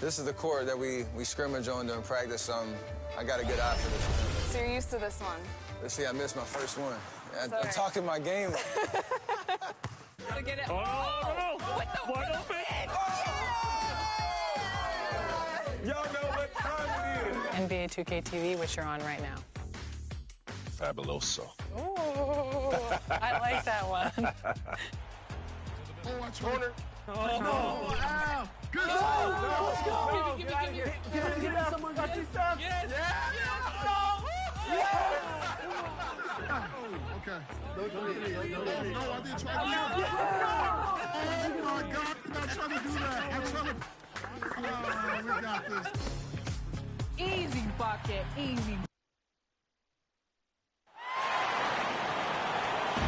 This is the court that we scrimmage on during practice. I got a good eye for this one. So you're used to this one? Let's see, I missed my first one. I'm talking my game. So get it. Oh, no. With the Wide open. Y'all know what time it is. NBA 2K TV, which you're on right now. Fabuloso. Ooh, I like that one. Corner. Oh, wow. Good Let's go. Get out of here. Get out. Someone got you stuff? Yes. Okay. No, I didn't try to do that. Oh, my God. I'm not trying to do that. I'm trying to... Oh, we got this. Easy bucket, easy.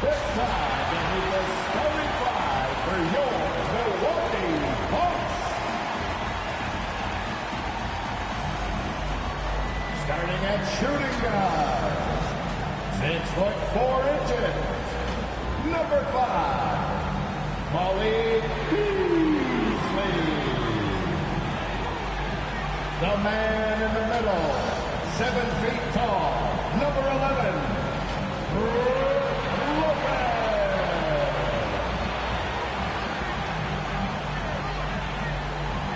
This time, and with the starting five for your Milwaukee Bucks. Starting at shooting guard, 6'4", number 5, Malik Beasley. The man in the middle, 7 feet tall, number 11,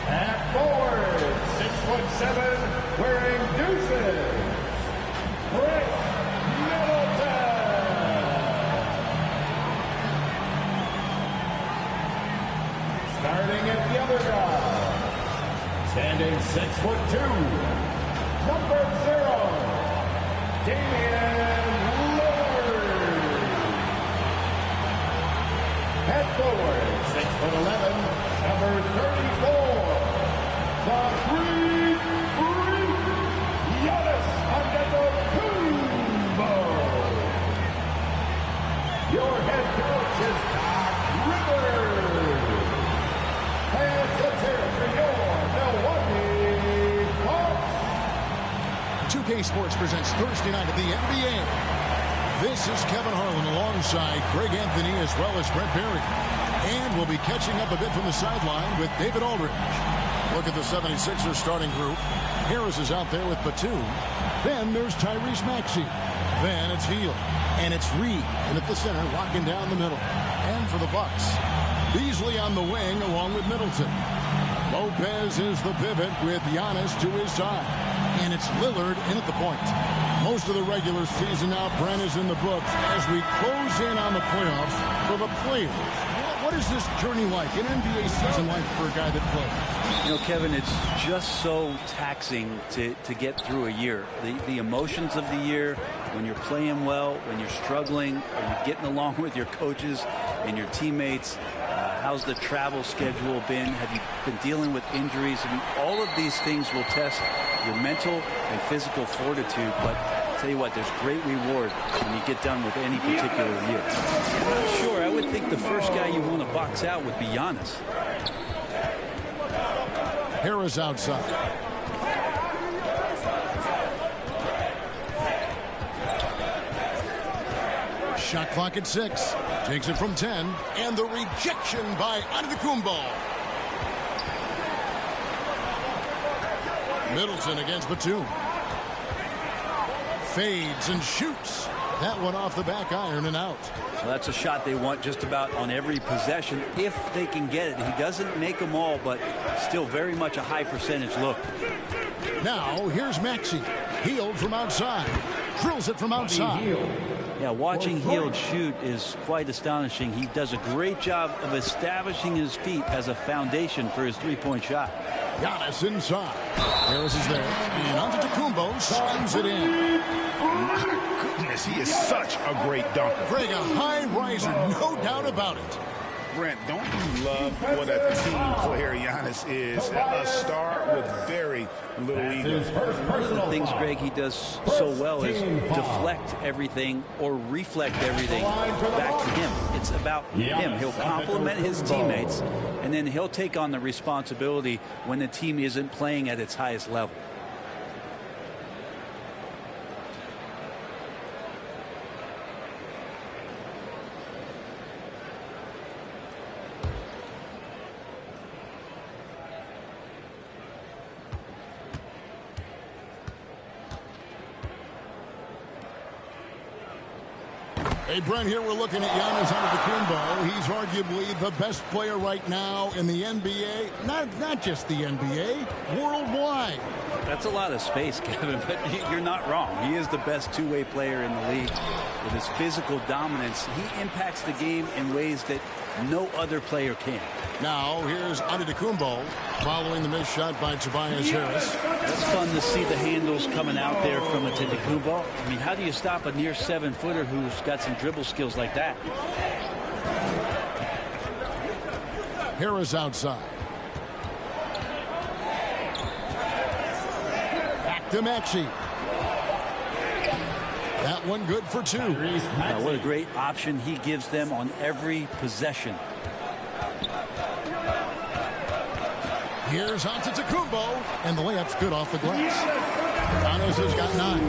at forward, 6'7", wearing deuces, Chris Middleton. Starting at the other guard, standing 6'2", number 0, Damian Lillard. At forward, 6'11", number 34, the Greek Freak, Giannis Antetokounmpo. Your head coach is Doc Rivers. And let's hear it for your Milwaukee Bucks. 2K Sports presents Thursday night of the NBA. This is Kevin Harlan alongside Greg Anthony as well as Brent Barry. And we'll be catching up a bit from the sideline with David Aldridge. Look at the 76ers starting group. Harris is out there with Batum. Then there's Tyrese Maxey. Then it's Hield. And it's Reed. And at the center, locking down the middle. And for the Bucks, Beasley on the wing along with Middleton. Lopez is the pivot with Giannis to his side. And it's Lillard in at the point. Most of the regular season now, Brent, is in the books as we close in on the playoffs for the players. What is this journey like, an NBA season like for a guy that plays? You know, Kevin, it's just so taxing to get through a year. The emotions of the year, when you're playing well, when you're struggling, are you getting along with your coaches and your teammates? How's the travel schedule been? Have you been dealing with injuries? I mean, all of these things will test your mental and physical fortitude, but I'll tell you what, there's great reward when you get done with any particular year. Sure, I would think the first guy you want to box out would be Giannis. Harris outside. Shot clock at 6. Takes it from 10. And the rejection by Antetokounmpo. Middleton against Batum. Fades and shoots. That one off the back iron and out. Well, that's a shot they want just about on every possession if they can get it. He doesn't make them all, but still very much a high percentage look. Now here's Maxey. Hield from outside. Drills it from outside. Yeah, watching Hield shoot is quite astonishing. He does a great job of establishing his feet as a foundation for his three-point shot. Giannis inside. Harris is there. And Antetokounmpo slams it in. My goodness, he is such a great dunker. Greg, a high riser, no doubt about it. Brent, don't you love what a team player Giannis is? A star with very little ego. One of the things, Greg, he does so well is deflect everything or reflect everything back to him. It's about him. He'll compliment his teammates, and then he'll take on the responsibility when the team isn't playing at its highest level. Hey, Brent, here we're looking at Giannis Antetokounmpo. He's arguably the best player right now in the NBA. Not just the NBA, worldwide. That's a lot of space, Kevin, but you're not wrong. He is the best two-way player in the league. With his physical dominance, he impacts the game in ways that no other player can. Now, here's Antetokounmpo following the missed shot by Tobias Harris. It's fun to see the handles coming out there from Antetokounmpo. I mean, how do you stop a near 7-footer who's got some dribble skills like that? Harris outside. Back to Maxey. That one good for 2. What a great option he gives them on every possession. Here's Antetokounmpo, and the layup's good off the glass. Giannis has got 9.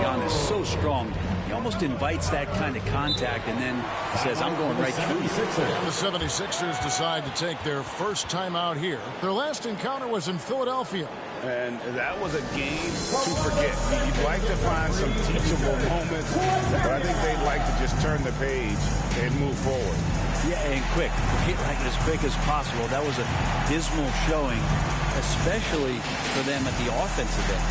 Giannis so strong. He almost invites that kind of contact and then says, I'm going right through you. And the 76ers decide to take their first time out here. Their last encounter was in Philadelphia. And that was a game to forget. You'd like to find some teachable moments, but I think they'd like to just turn the page and move forward. Yeah, and quick. Like as quick as possible. That was a dismal showing, especially for them at the offensive end.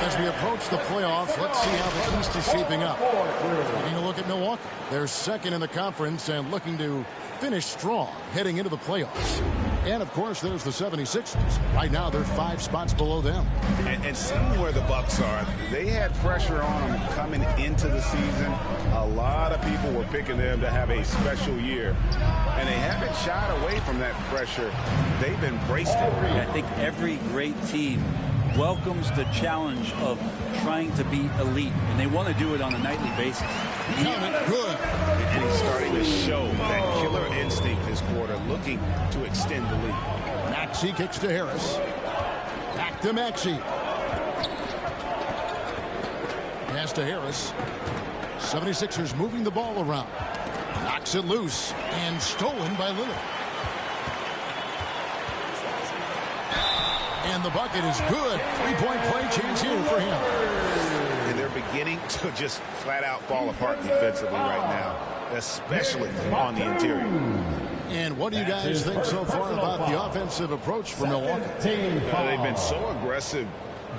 As we approach the playoffs, let's see how the East is shaping up. Taking a look at Milwaukee. They're second in the conference and looking to finish strong heading into the playoffs. And, of course, there's the 76ers. Right now, they're 5 spots below them. And seeing where the Bucks are, they had pressure on them coming into the season. A lot of people were picking them to have a special year. And they haven't shied away from that pressure. They've embraced it. I think every great team welcomes the challenge of trying to be elite, and they want to do it on a nightly basis. Count it good. And he's starting to show that killer instinct this quarter, looking to extend the lead. Maxey kicks to Harris. Back to Maxey. Pass to Harris. 76ers moving the ball around. Knocks it loose and stolen by Lillard. And the bucket is good. 3-point play chance here for him. And they're beginning to just flat out fall apart defensively right now, especially on the interior. And what do you guys think so far about the offensive approach for Milwaukee? They've been so aggressive,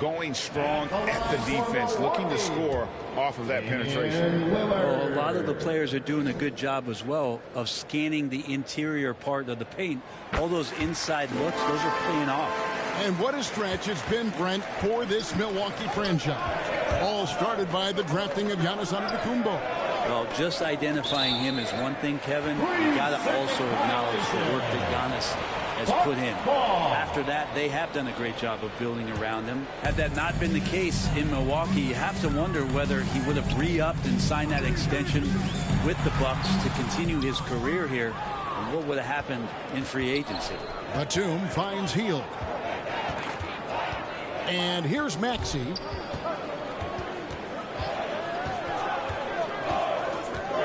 going strong at the defense, looking to score off of that penetration. Well, a lot of the players are doing a good job as well of scanning the interior part of the paint. All those inside looks, those are paying off. And what a stretch it's been, Brent, for this Milwaukee franchise. All started by the drafting of Giannis Antetokounmpo. Well, just identifying him is one thing, Kevin. You got to also acknowledge the work that Giannis has put in. After that, they have done a great job of building around him. Had that not been the case in Milwaukee, you have to wonder whether he would have re-upped and signed that extension with the Bucks to continue his career here, and what would have happened in free agency. Batum finds Hield. And here's Maxey.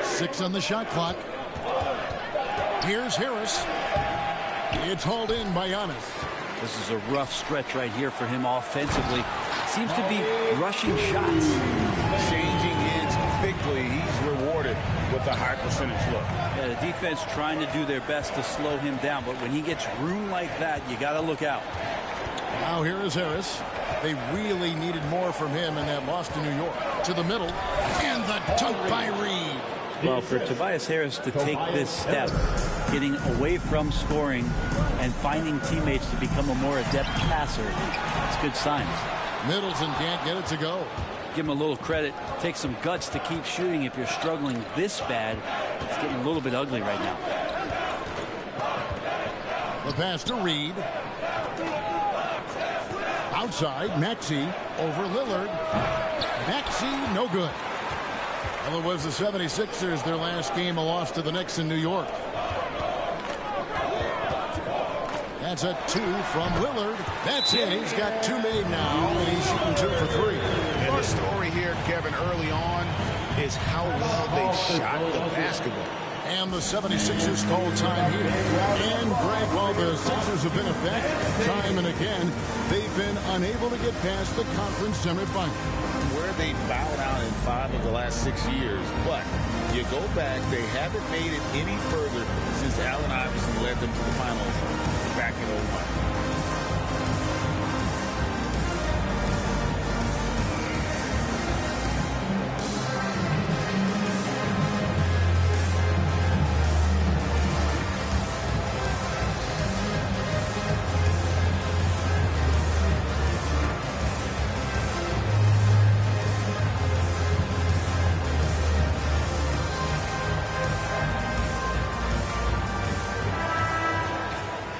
Six on the shot clock. Here's Harris. It's hauled in by Giannis. This is a rough stretch right here for him offensively. Seems to be rushing shots. Changing ends quickly. He's rewarded with a high percentage look. Yeah, the defense trying to do their best to slow him down, but when he gets room like that, you got to look out. Now here is Harris. They really needed more from him in that loss to New York. To the middle. And the dunk by Reed. Well, for Tobias Harris to take this step, getting away from scoring and finding teammates to become a more adept passer, that's good signs. Middleton can't get it to go. Give him a little credit. Take some guts to keep shooting if you're struggling this bad. It's getting a little bit ugly right now. The pass to Reed. Outside, Maxey over Lillard. Maxey, no good. Well, it was the 76ers, their last game, a loss to the Knicks in New York. That's a 2 from Lillard. That's it. He's got 2 made now, and he's shooting 2 for 3. And the story here, Kevin, early on is how well they shot the basketball. And the 76ers call time here. And Greg, while the Sixers have been effective time and again, they've been unable to get past the conference semifinal. Where they bowed out in 5 of the last 6 years. But you go back, they haven't made it any further since Allen Iverson led them to the finals back in 2001.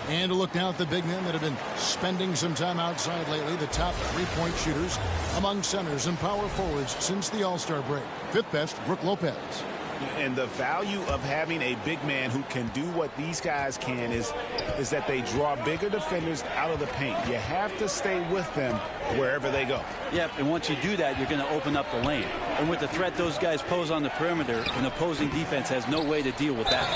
And to look now at the big men that have been spending some time outside lately, the top three-point shooters among centers and power forwards since the All-Star break. Fifth best, Brook Lopez. And the value of having a big man who can do what these guys can is that they draw bigger defenders out of the paint. You have to stay with them wherever they go. Yep, and once you do that, you're going to open up the lane. And with the threat those guys pose on the perimeter, an opposing defense has no way to deal with that.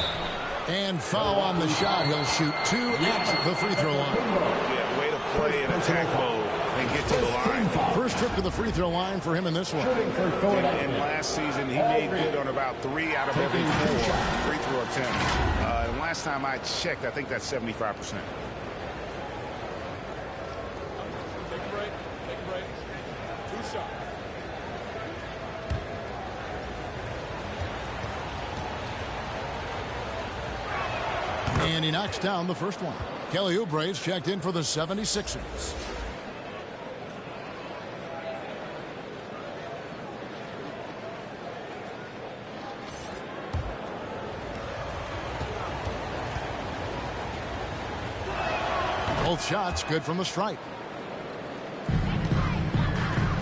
And foul on the shot. He'll shoot 2 at the free throw line. Yeah, way to play in attack mode and get to the line. First trip to the free throw line for him in this one. And last season, he made good on about 3 out of every 4 free throw attempts. And last time I checked, I think that's 75%. Take a break. 2 shots. And he knocks down the first one. Kelly Oubre's checked in for the 76ers. Both shots good from the stripe.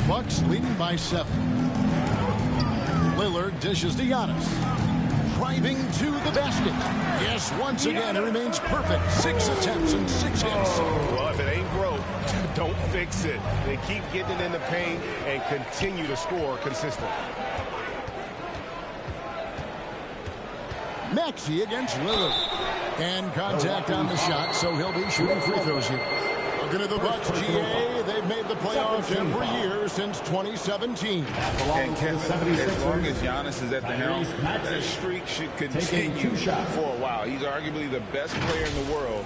Bucks leading by 7. Lillard dishes to Giannis. Driving to the basket. Yes, once again, it remains perfect. 6 attempts and 6 hits. Well, if it ain't broke, don't fix it. They keep getting it in the paint and continue to score consistently. Maxey against Lillard. And contact on the shot, so he'll be shooting free throws here. Looking at the Bucks, GA, they've made the playoffs every year since 2017. And Kevin, as long as Giannis is at the helm, that streak should continue for a while. He's arguably the best player in the world.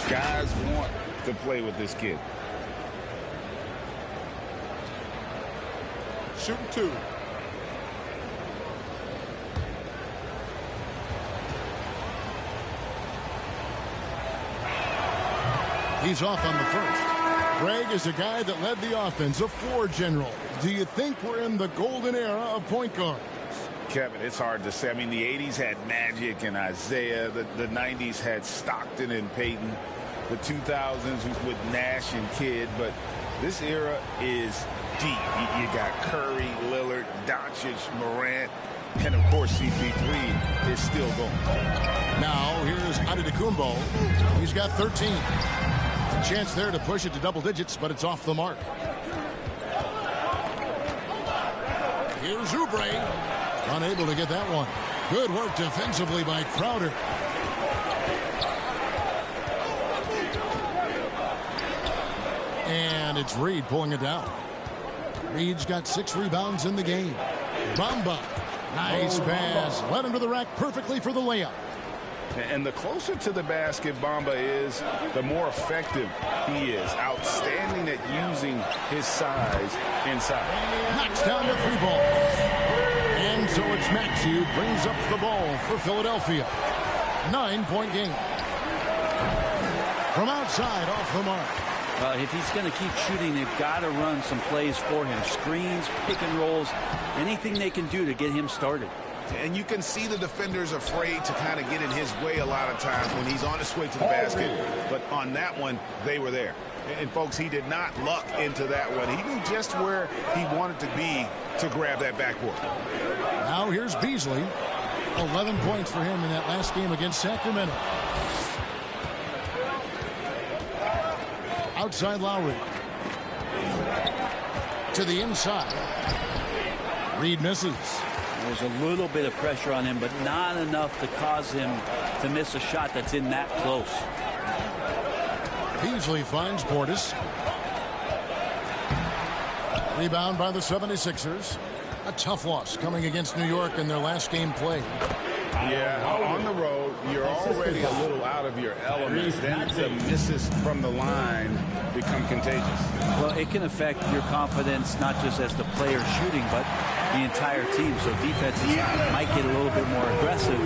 Guys want to play with this kid. Shooting 2. He's off on the first. Greg is a guy that led the offense, a floor general. Do you think we're in the golden era of point guards? Kevin, it's hard to say. I mean, the 80s had Magic and Isaiah. The 90s had Stockton and Peyton. The 2000s with Nash and Kidd. But this era is deep. You got Curry, Lillard, Doncic, Morant, and, of course, CP3 is still going. Now, here's Antetokounmpo. He's got 13. Chance there to push it to double digits, but it's off the mark. Here's Oubre. Unable to get that one. Good work defensively by Crowder. And it's Reed pulling it down. Reed's got 6 rebounds in the game. Bamba. Nice pass. Led him to the rack perfectly for the layup. And the closer to the basket Bamba is, the more effective he is. Outstanding at using his size inside. Knocks down the 3 ball. And so it's Maxey who brings up the ball for Philadelphia. 9-point game. From outside, off the mark. If he's going to keep shooting, they've got to run some plays for him. Screens, pick and rolls, anything they can do to get him started. And you can see the defenders afraid to kind of get in his way a lot of times when he's on his way to the basket. But on that one, they were there. And, folks, he did not luck into that one. He knew just where he wanted to be to grab that backboard. Now here's Beasley. 11 points for him in that last game against Sacramento. Outside Lowry. To the inside. Reed misses. There's a little bit of pressure on him, but not enough to cause him to miss a shot that's in that close. Beasley finds Portis. Rebound by the 76ers. A tough loss coming against New York in their last game played. Yeah, on the road, you're already a little out of your element. Then the misses from the line become contagious. Well, it can affect your confidence, not just as the player shooting, but the entire team. So defenses might get a little bit more aggressive,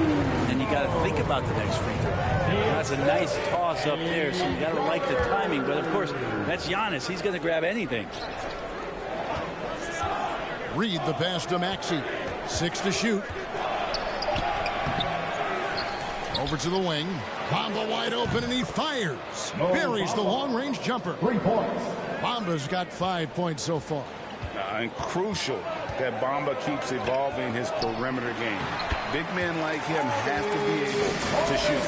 and you got to think about the next free throw. That's a nice toss up there, so you got to like the timing. But, of course, that's Giannis. He's going to grab anything. Reed the pass to Maxey. 6 to shoot. Over to the wing. Bamba wide open, and he fires. Buries the long-range jumper. 3 points. Bamba's got 5 points so far. And crucial that Bamba keeps evolving his perimeter game. Big men like him have to be able to shoot.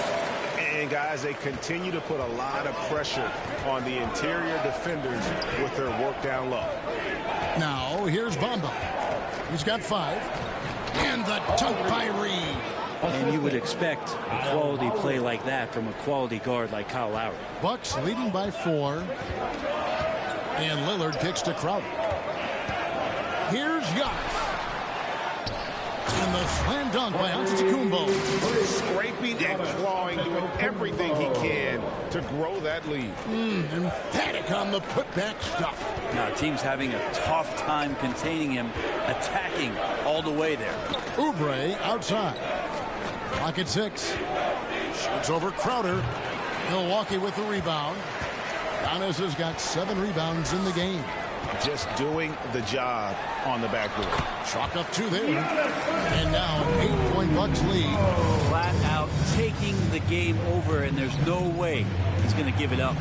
And, guys, they continue to put a lot of pressure on the interior defenders with their work down low. Now, here's Bamba. He's got 5. And the dunk by Reed. And you would expect a quality play like that from a quality guard like Kyle Lowry. Bucks leading by 4. And Lillard kicks to Crowder. Here's Giannis. And the slam dunk by Antetokounmpo. Scraping and clawing, doing everything he can to grow that lead. Emphatic on the putback stuff. Now, team's having a tough time containing him, attacking all the way there. Oubre outside. Clock at 6. Shoots over Crowder. Milwaukee with the rebound. Giannis has got 7 rebounds in the game. Just doing the job on the backboard. Chalk up 2 there. And now an 8-point Bucks lead. Flat out taking the game over, and there's no way he's going to give it up.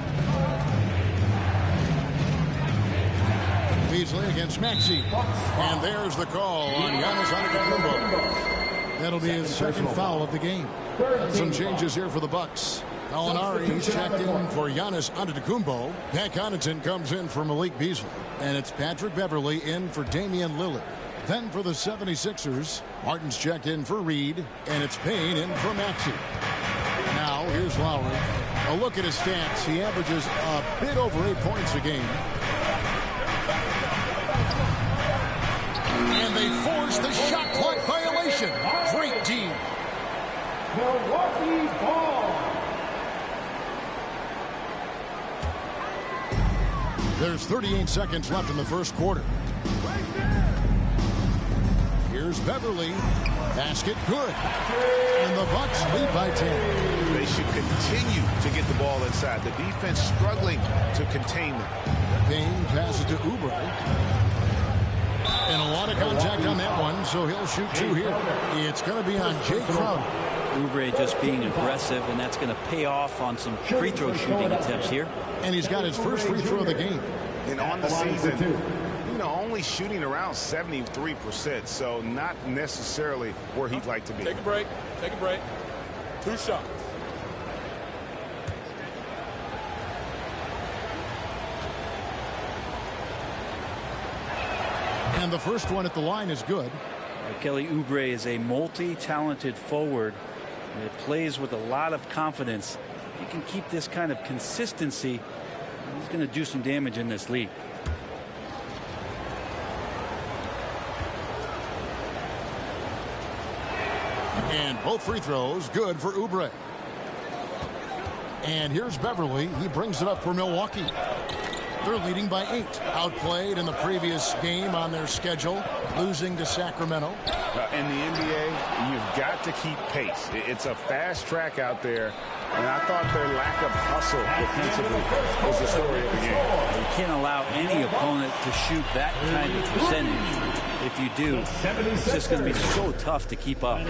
Beasley against Maxey. And there's the call on Giannis Antetokounmpo. That'll be his second foul of the game. Some changes here for the Bucks. Gallinari, he's checked in for Giannis Antetokounmpo. Pat Connaughton comes in for Malik Beasley. And it's Patrick Beverley in for Damian Lillard. Then for the 76ers, Martin's checked in for Reed. And it's Payne in for Maxey. Now, here's Lowry. A look at his stats. He averages a bit over 8 points a game. And they force the shot clock violation. Great team. Milwaukee ball. There's 38 seconds left in the first quarter. Here's Beverley. Basket good. And the Bucks lead by 10. They should continue to get the ball inside. The defense struggling to contain them. Payne passes to Oubre. And a lot of contact on that one, so he'll shoot 2 here. It's going to be on Jay Crowder. Oubre just being aggressive, and that's going to pay off on some free throw shooting attempts here. And he's got his first free throw of the game. And on the season, only shooting around 73%, so not necessarily where he'd like to be. Take a break. Take a break. 2 shots. And the first one at the line is good. Kelly Oubre is a multi-talented forward that plays with a lot of confidence. If he can keep this kind of consistency, he's going to do some damage in this league. And both free throws good for Oubre. And here's Beverley. He brings it up for Milwaukee. They're leading by 8. Outplayed in the previous game on their schedule, losing to Sacramento. In the NBA, you've got to keep pace. It's a fast track out there, and I thought their lack of hustle defensively was the story of the game. You can't allow any opponent to shoot that kind of percentage. If you do, it's just going to be so tough to keep up.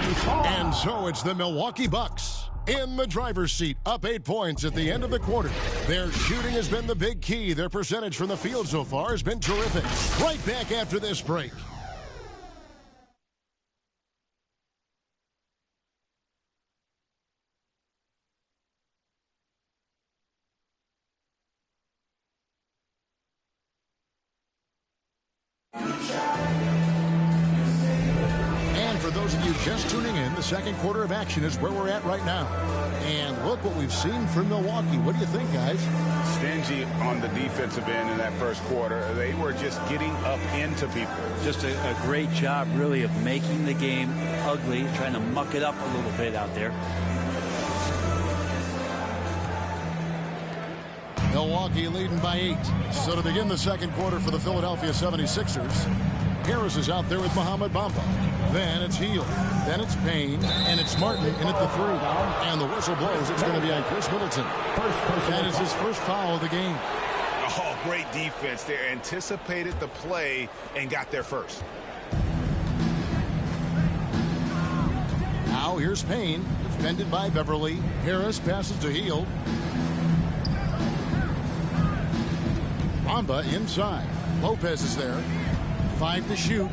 And so it's the Milwaukee Bucks in the driver's seat, up 8 points at the end of the quarter. Their shooting has been the big key. Their percentage from the field so far has been terrific. Right back after this break. those of you just tuning in, the second quarter of action is where we're at right now. And look what we've seen from Milwaukee. What do you think, guys? Stingy on the defensive end in that first quarter. They were just getting up into people. Just a great job, really, of making the game ugly, trying to muck it up a little bit out there. Milwaukee leading by 8. So to begin the second quarter for the Philadelphia 76ers, Harris is out there with Mohamed Bamba. Then it's Hield. Then it's Payne. And it's Martin in at the 3. And the whistle blows. It's going to be on Chris Middleton. That is his first foul of the game. Oh, great defense. They anticipated the play and got there first. Now here's Payne. Defended by Beverly. Harris passes to Hield. Bamba inside. Lopez is there. 5 to shoot.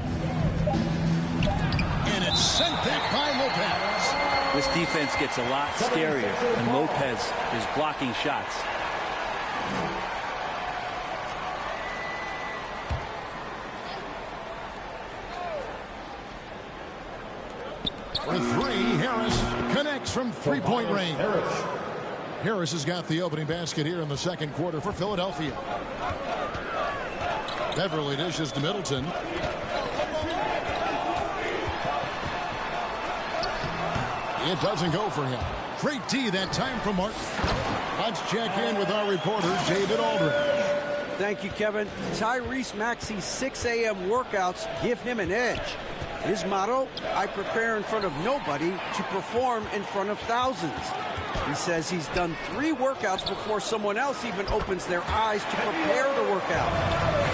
And it's sent back by Lopez. This defense gets a lot scarier when Lopez is blocking shots. For 3, Harris connects from three-point range. Harris has got the opening basket here in the second quarter for Philadelphia. Beverly dishes to Middleton. It doesn't go for him. Great D that time from Martin. Let's check in with our reporter, David Aldridge. Thank you, Kevin. Tyrese Maxey's 6 a.m. workouts give him an edge. His motto, I prepare in front of nobody to perform in front of thousands. He says he's done 3 workouts before someone else even opens their eyes to prepare the workout.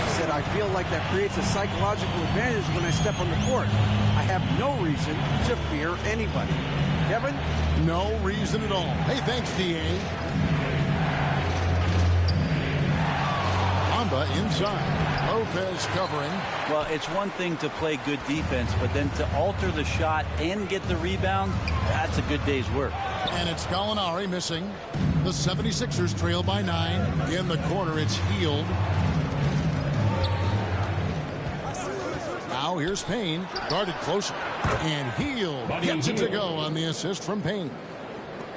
He said, I feel like that creates a psychological advantage when I step on the court. I have no reason to fear anybody. Kevin? No reason at all. Hey, thanks, D.A. Bamba inside. Lopez covering. Well, it's one thing to play good defense, but then to alter the shot and get the rebound, that's a good day's work. And it's Gallinari missing. The 76ers trail by 9. In the corner, it's Hield. Now here's Payne, guarded closer. And Hield gets it to go on the assist from Payne.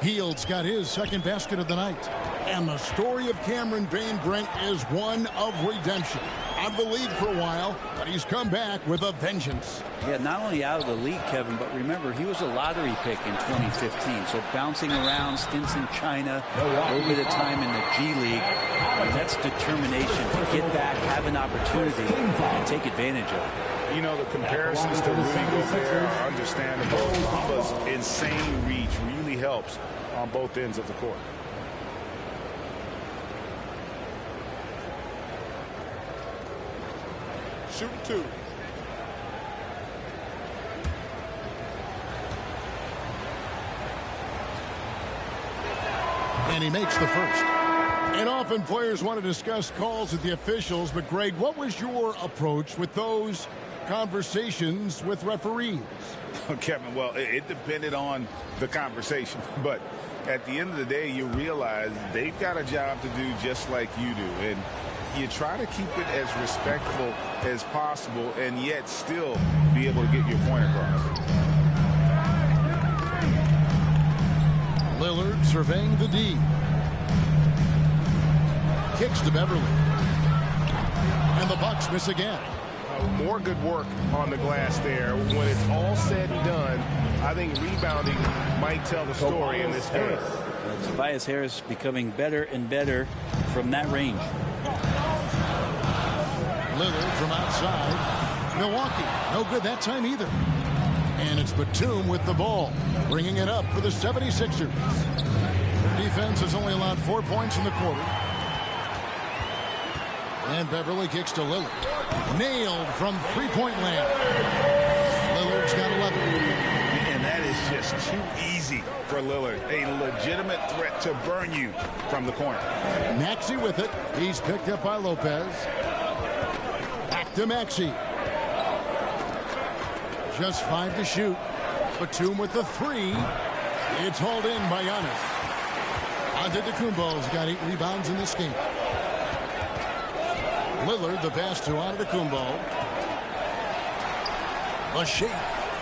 Hield's got his second basket of the night. And the story of Cameron Payne, Brent, is one of redemption. Out of the league for a while, but he's come back with a vengeance. Yeah, not only out of the league, Kevin, but remember, he was a lottery pick in 2015. So bouncing around, stints in China, a little bit of time in the G League. That's determination to get back, have an opportunity, and take advantage of it. You know, the comparisons to Rudy Gobert are understandable. Bamba's insane reach really helps on both ends of the court. Shooting 2. And he makes the first. And often players want to discuss calls with the officials, but Greg, what was your approach with those conversations with referees? Kevin, well, it depended on the conversation, but at the end of the day, you realize they've got a job to do just like you do, and you try to keep it as respectful as possible and yet still be able to get your point across. Lillard surveying the D. Kicks to Beverly. And the Bucks miss again. More good work on the glass there. When it's all said and done, I think rebounding might tell the story in this game. Tobias Harris becoming better and better from that range. Lillard from outside. Milwaukee, no good that time either. And it's Batum with the ball, bringing it up for the 76ers. Their defense has only allowed 4 points in the quarter. And Beverly kicks to Lillard. Nailed from three-point land. Lillard's got 11. And that is just too easy for Lillard. A legitimate threat to burn you from the corner. Maxey with it. He's picked up by Lopez. Back to Maxey. Just 5 to shoot. Batum with the 3. It's hauled in by Giannis. Antetokounmpo's got 8 rebounds in this game. Lillard, the pass to Antetokounmpo. A shake.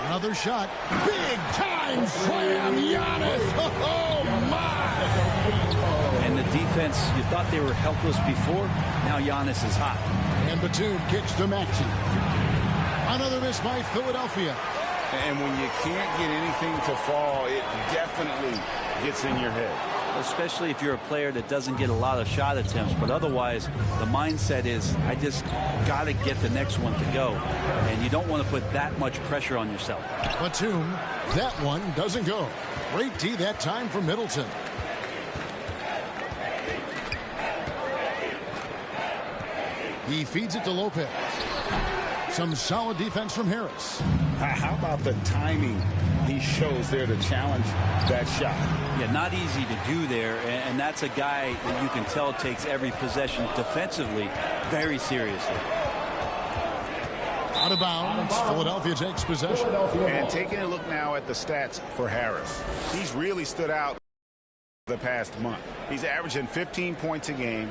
Another shot. Big time slam, Giannis. Oh, my. And the defense, you thought they were helpless before. Now Giannis is hot. And Batum kicks to Maxey. Another miss by Philadelphia. And when you can't get anything to fall, it definitely gets in your head. Especially if you're a player that doesn't get a lot of shot attempts. But otherwise, the mindset is, I just got to get the next one to go. And you don't want to put that much pressure on yourself. Batum, that one doesn't go. Great D that time from Middleton. He feeds it to Lopez. Some solid defense from Harris. How about the timing he shows there to challenge that shot? Yeah, not easy to do there, and that's a guy that you can tell takes every possession defensively very seriously. Out of bounds, Philadelphia takes possession. And taking a look now at the stats for Harris. He's really stood out the past month. He's averaging 15 points a game.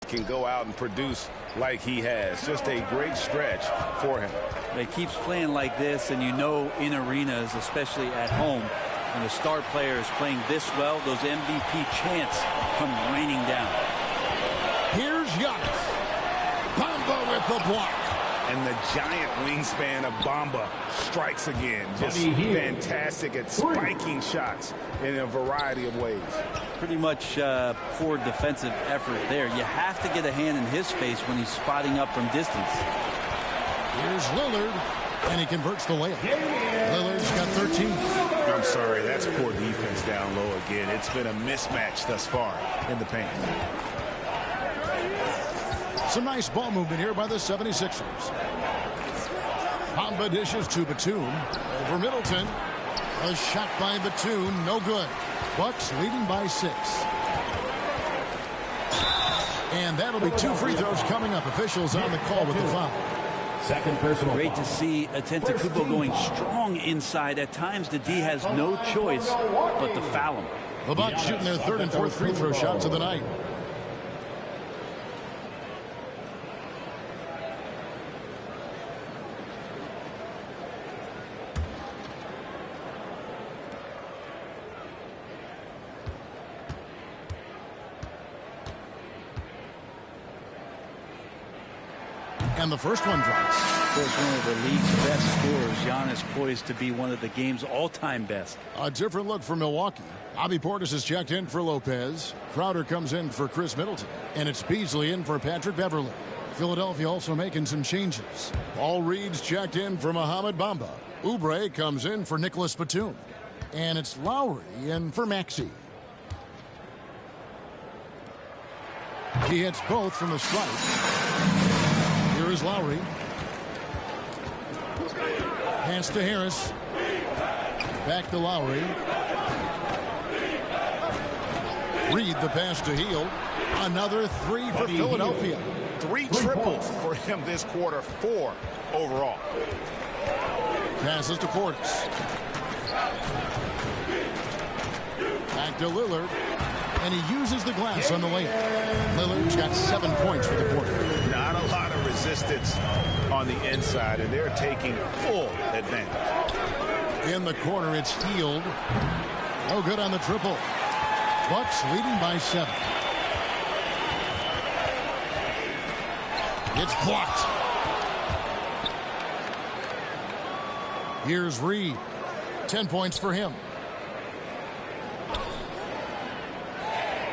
Can go out and produce like he has. Just a great stretch for him. He keeps playing like this, and you know in arenas, especially at home, when the star player is playing this well, those MVP chants come raining down. Here's Giannis. Bamba with the block. And the giant wingspan of Bamba strikes again. Just fantastic at spiking shots in a variety of ways. Pretty much poor defensive effort there. You have to get a hand in his face when he's spotting up from distance. Here's Lillard, and he converts the layup. Lillard's got 13. I'm sorry, that's poor defense down low again. It's been a mismatch thus far in the paint. Some nice ball movement here by the 76ers. Bamba dishes to Batum. Over Middleton. A shot by Batum. No good. Bucks leading by 6. And that'll be 2 free throws coming up. Officials on the call with the foul. Second personal. Great to see Antetokounmpo going strong inside. At times, the D has no choice but to foul him. The Bucks shooting their 3rd and 4th free throw shots of the night. And the first one drops. Of course, one of the league's best scorers. Giannis poised to be one of the game's all-time best. A different look for Milwaukee. Bobby Portis is checked in for Lopez. Crowder comes in for Chris Middleton. And it's Beasley in for Patrick Beverley. Philadelphia also making some changes. Paul Reed's checked in for Mohamed Bamba. Oubre comes in for Nicholas Batum. And it's Lowry in for Maxey. He hits both from the stripe. Here is Lowry. Pass to Harris. Back to Lowry. Reed the pass to Hield. Another 3 for Philadelphia. 3 triples for him this quarter. 4 overall. Passes to Portis. Back to Lillard. And he uses the glass on the layup. Lillard's got 7 points for the quarter. Not a lot of resistance on the inside, and they're taking full advantage. In the corner, it's Hield. No good on the triple. Bucks leading by 7. It's blocked. Here's Reed. 10 points for him.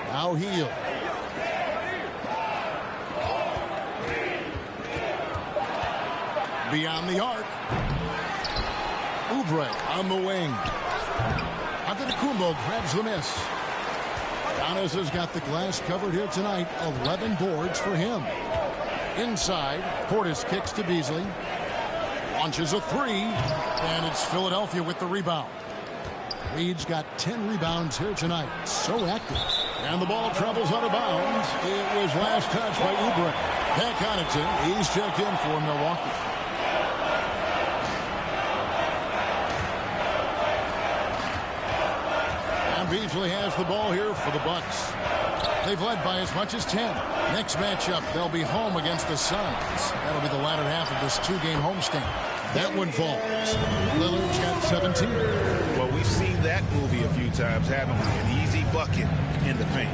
Now Hield. Beyond the arc. Oubre on the wing. Antetokounmpo grabs the miss. Giannis has got the glass covered here tonight. 11 boards for him. Inside, Portis kicks to Beasley. Launches a 3. And it's Philadelphia with the rebound. Reed's got 10 rebounds here tonight. So active. And the ball travels out of bounds. It was last touched by Oubre. Pat Connaughton, he's checked in for Milwaukee. And Beasley has the ball here for the Bucks. They've led by as much as 10. Next matchup, they'll be home against the Suns. That'll be the latter half of this two-game homestand. That one falls. Lillard's got 17. Well, we've seen that movie a few times, haven't we? An easy bucket in the paint.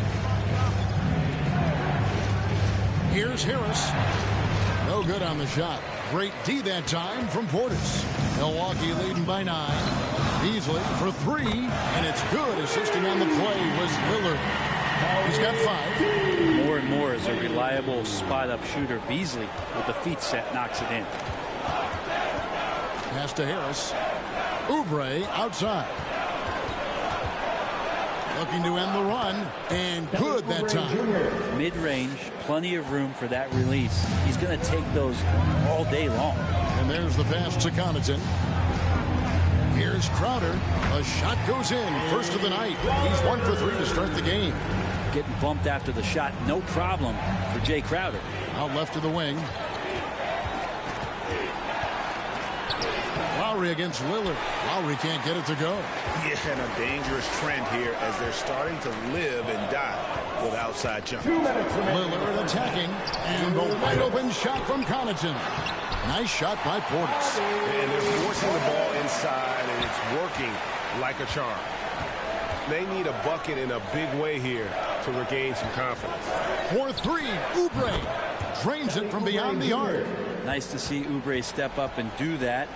Here's Harris. No good on the shot. Great D that time from Portis. Milwaukee leading by 9. Beasley for 3, and it's good. Assisting on the play was Lillard. He's got 5. More and more as a reliable spot-up shooter. Beasley, with the feet set, knocks it in. Pass to Harris. Oubre outside. Looking to end the run, and good that time. Mid-range, plenty of room for that release. He's going to take those all day long. And there's the pass to Connaughton. Here's Crowder. A shot goes in. First of the night. He's 1 for 3 to start the game. Getting bumped after the shot, no problem for Jay Crowder. Out left to the wing. Lowry against Lillard. Lowry can't get it to go. Yeah, and a dangerous trend here as they're starting to live and die with outside jump. Lillard attacking, and a wide open shot from Connaughton. Nice shot by Portis. And they're forcing the ball inside, and it's working like a charm. They need a bucket in a big way here to regain some confidence. For 3, Oubre drains it from beyond the arc. Nice to see Oubre step up and do that.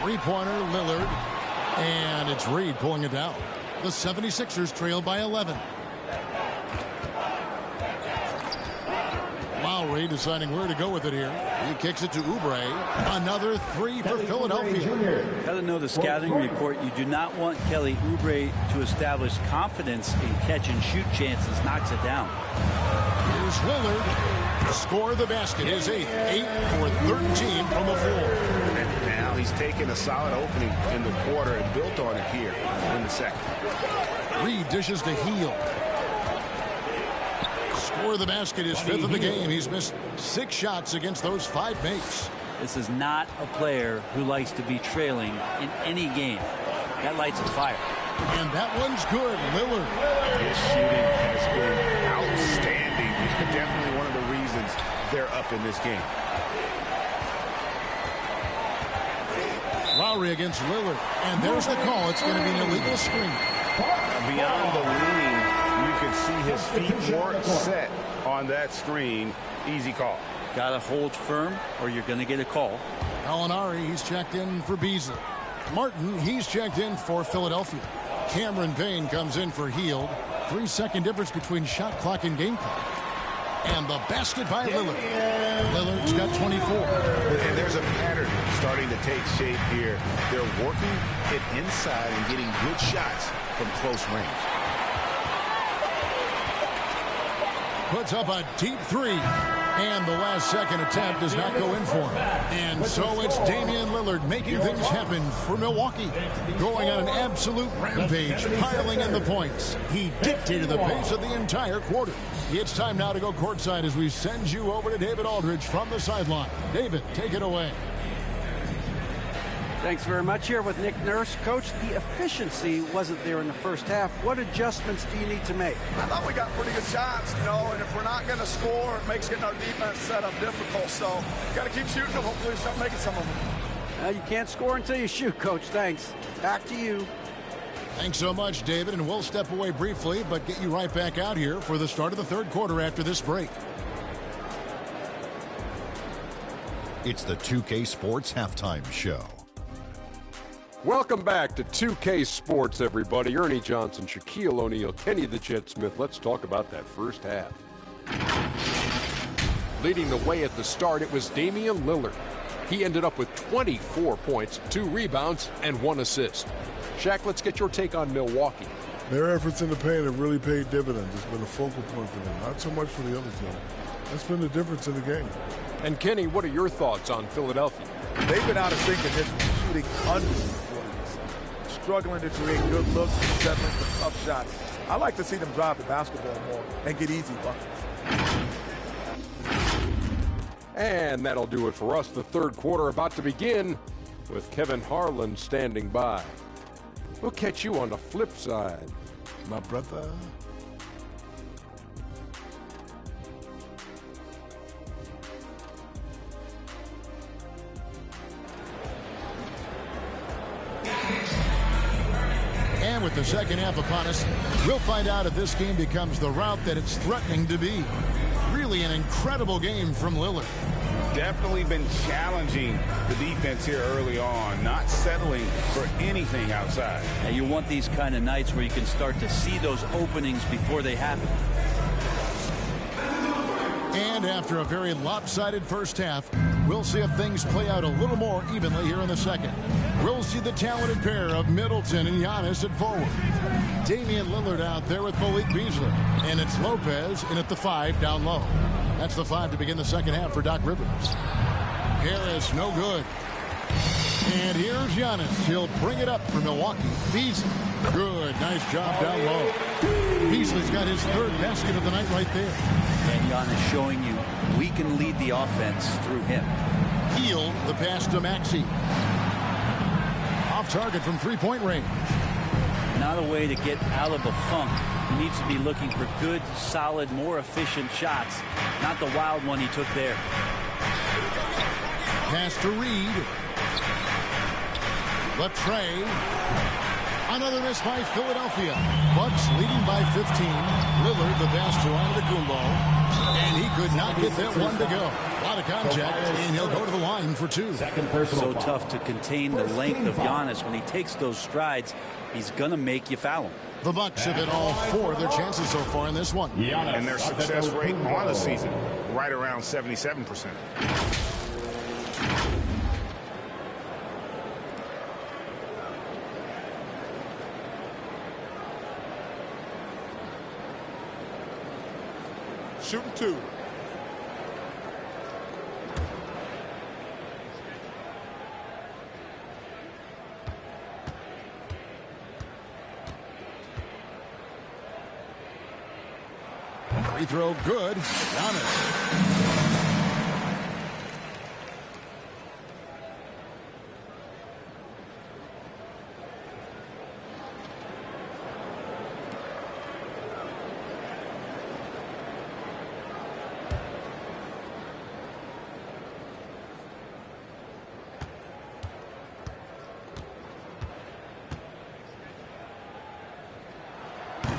Three-pointer, Lillard, and it's Reed pulling it down. The 76ers trail by 11. Lowry deciding where to go with it here. He kicks it to Oubre. Another 3 for Philadelphia. Got to know the scouting report. You do not want Kelly Oubre to establish confidence in catch-and-shoot chances. Knocks it down. Here's Lillard. Score the basket. His 8th. 8 for 13 from the floor. And now he's taken a solid opening in the quarter and built on it here in the second. Reed dishes to Hield. Score the basket. His 5th of the game. He's missed 6 shots against those 5 mates. This is not a player who likes to be trailing in any game. That lights a fire. And that one's good. Lillard. His shooting has been outstanding. Definitely one of the reasons they're up in this game. Lowry against Lillard. And there's the call. It's going to be an illegal screen. Beyond the lean, you can see his feet weren't set on that screen. Easy call. Got to hold firm or you're going to get a call. Alinari, he's checked in for Beasley. Martin, he's checked in for Philadelphia. Cameron Payne comes in for Hield. 3-second difference between shot clock and game clock. And the basket by Lillard. Lillard's got 24. And there's a pattern starting to take shape here. They're working it inside and getting good shots from close range. Puts up a deep 3. And the last second attempt does not go in for him. And so it's Damian Lillard making things happen for Milwaukee. Going on an absolute rampage, piling in the points. He dictated the pace of the entire quarter. It's time now to go courtside as we send you over to David Aldridge from the sideline. David, take it away. Thanks very much. Here with Nick Nurse. Coach, the efficiency wasn't there in the first half. What adjustments do you need to make? I thought we got pretty good shots, and if we're not going to score, it makes getting our defense set up difficult. So got to keep shooting them. Hopefully we start making some of them. You can't score until you shoot, Coach. Thanks. Back to you. Thanks so much, David, and we'll step away briefly, but get you right back out here for the start of the third quarter after this break. It's the 2K Sports Halftime Show. Welcome back to 2K Sports, everybody. Ernie Johnson, Shaquille O'Neal, Kenny the Jet Smith. Let's talk about that first half. Leading the way at the start, it was Damian Lillard. He ended up with 24 points, 2 rebounds, and 1 assist. Shaq, let's get your take on Milwaukee. Their efforts in the paint have really paid dividends. It's been a focal point for them, not so much for the other team. That's been the difference in the game. And Kenny, what are your thoughts on Philadelphia? They've been out of sync in this one, shooting under 40%. Struggling to create good looks and settling for tough shots. I like to see them drive the basketball more and get easy buckets. And that'll do it for us. The third quarter about to begin with Kevin Harlan standing by. We'll catch you on the flip side. My brother. And with the second half upon us, we'll find out if this game becomes the route that it's threatening to be. Really an incredible game from Lillard. Definitely been challenging the defense here early on, not settling for anything outside. Now you want these kind of nights where you can start to see those openings before they happen. And after a very lopsided first half, we'll see if things play out a little more evenly here in the second. We'll see the talented pair of Middleton and Giannis at forward. Damian Lillard out there with Malik Beasley. And it's Lopez in at the 5 down low. That's the 5 to begin the second half for Doc Rivers. Harris, no good. And here's Giannis. He'll bring it up for Milwaukee. Beasley, good. Nice job down low. Beasley's got his third basket of the night right there. And Giannis showing you we can lead the offense through him. Heel, the pass to Maxey. Off target from three-point range. Not a way to get out of the funk. He needs to be looking for good, solid, more efficient shots. Not the wild one he took there. Pass to Reed. Latrey. Another miss by Philadelphia. Bucks leading by 15. Lillard the pass to Antetokounmpo. And he could not get that one to go. A lot of contact, and he'll go to the line for 2. So tough to contain the length of Giannis. When he takes those strides, he's going to make you foul him. The Bucks have hit all 4 of their chances so far in this one. And their success rate on the season, right around 77%. Shooting 2. Free throw good. Giannis.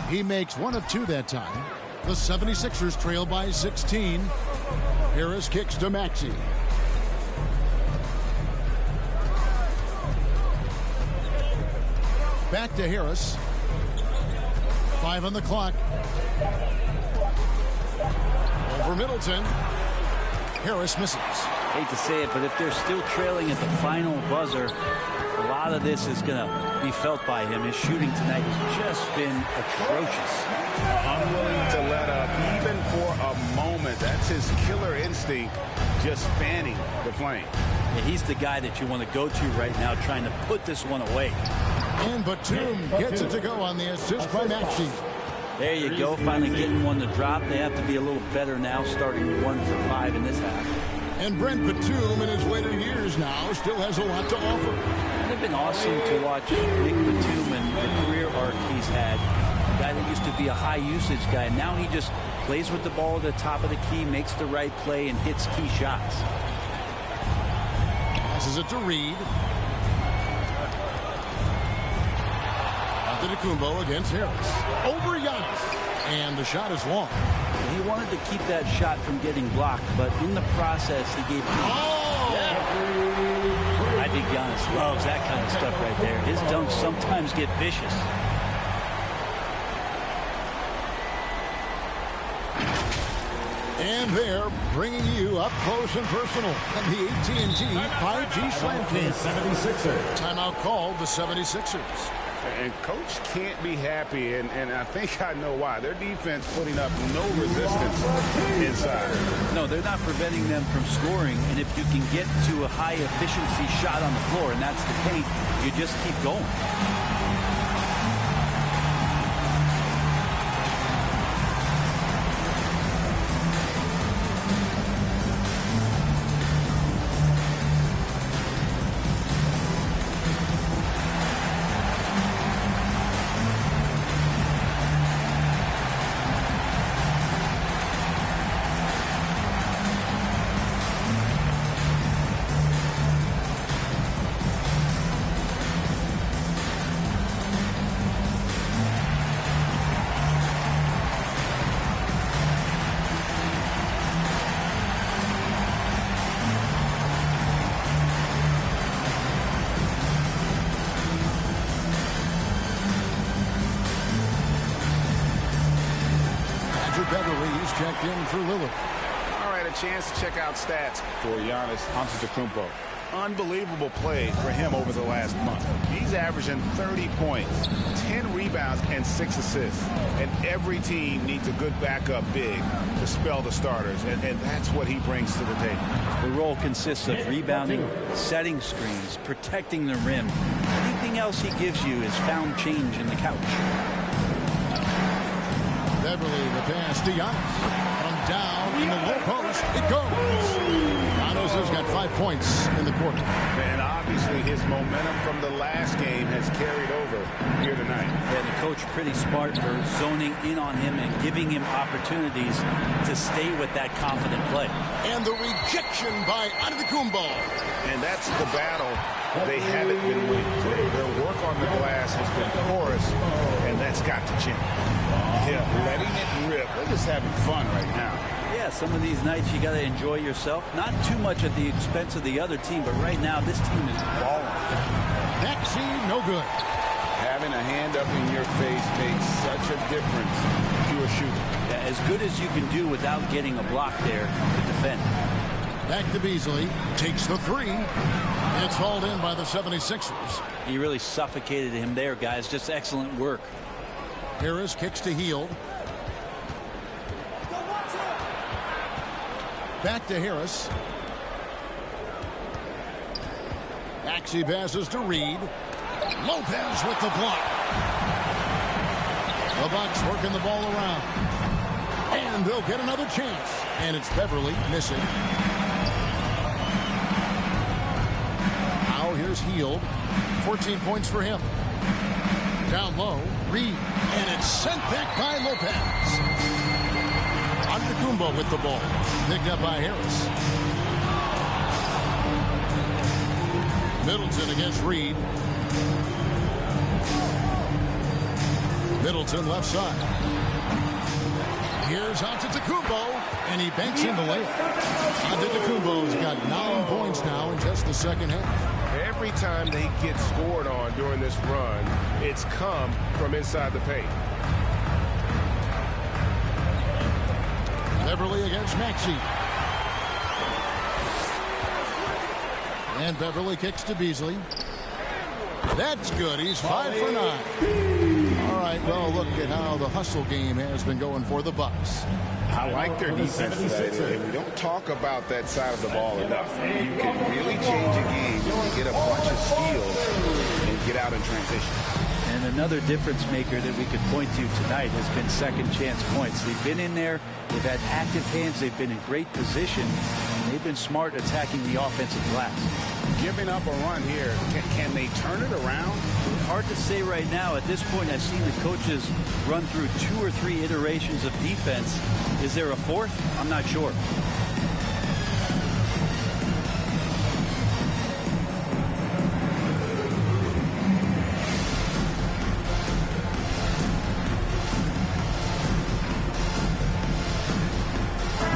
He makes 1 of 2 that time. The 76ers trail by 16. Harris kicks to Maxey. Back to Harris. 5 on the clock. Over Middleton. Harris misses. Hate to say it, but if they're still trailing at the final buzzer, a lot of this is going to be felt by him. His shooting tonight has just been atrocious. Unwilling to let up, even for a moment. That's his killer instinct, just fanning the flame. Yeah, he's the guy that you want to go to right now, trying to put this one away. And Batum gets it to go on the assist by Maxey. There you go, finally getting one to drop. They have to be a little better now, starting 1 for 5 in this half. And Brent Batum, in his later years now, still has a lot to offer. And it's been awesome to watch Nick Batum and the career arc he's had. A guy that used to be a high-usage guy. Now he just plays with the ball at the top of the key, makes the right play, and hits key shots. Passes it to Reed. Antetokounmpo against Harris. Over Giannis. And the shot is long. He wanted to keep that shot from getting blocked, but in the process, he gave... I think Giannis loves that kind of stuff right there. His dunks sometimes get vicious. And they're bringing you up close and personal on the AT&T 5G Slam King. Timeout called the 76ers. And Coach can't be happy, and I think I know why. Their defense putting up no resistance inside. No, they're not preventing them from scoring, and if you can get to a high-efficiency shot on the floor, and that's the paint, you just keep going. checked in for Lillard. All right, a chance to check out stats for Giannis Antetokounmpo. Unbelievable play for him over the last month. He's averaging 30 points, 10 rebounds, and 6 assists. And every team needs a good backup big to spell the starters, and that's what he brings to the table. The role consists of rebounding, setting screens, protecting the rim. Anything else he gives you is found change in the couch. Beverly, the pass to Giannis. From down in the low post, it goes. Giannis has got 5 points in the quarter. And obviously his momentum from the last game has carried over here tonight. Yeah, the coach pretty smart for zoning in on him and giving him opportunities to stay with that confident play. And the rejection by Antetokounmpo. And that's the battle they haven't been winning today. Their work on the glass has been porous, and that's got to change. Yeah, letting it rip. They're just having fun right now. Yeah, some of these nights you got to enjoy yourself. Not too much at the expense of the other team, but right now this team is balling. Maxey, no good. Having a hand up in your face makes such a difference to a shooter. Yeah, as good as you can do without getting a block there to defend. Back to Beasley. Takes the three. It's hauled in by the 76ers. He really suffocated him there, guys. Just excellent work. Harris kicks to Hield. Back to Harris. Maxey passes to Reed. Lopez with the block. The Bucks working the ball around. And they'll get another chance. And it's Beverly missing. Now here's Hield. 14 points for him. Down low, Reed. And it's sent back by Lopez. Antetokounmpo with the ball. Picked up by Harris. Middleton against Reed. Middleton left side. Here's Antetokounmpo, and he banks in the layup. Antetokounmpo's got 9 points now in just the second half. Every time they get scored on during this run, it's come from inside the paint. Beverly against Maxey. And Beverly kicks to Beasley. That's good. He's 5 for 9. All right, well, look at how the hustle game has been going for the Bucks. I like their defense today, and we don't talk about that side of the ball enough. You can really change a game when you get a bunch of steals and get out in transition. And another difference maker that we could point to tonight has been second chance points. They've been in there, they've had active hands, they've been in great position, and they've been smart attacking the offensive glass. Giving up a run here, can they turn it around? Hard to say right now. At this point, I've seen the coaches run through 2 or 3 iterations of defense. Is there a fourth? I'm not sure.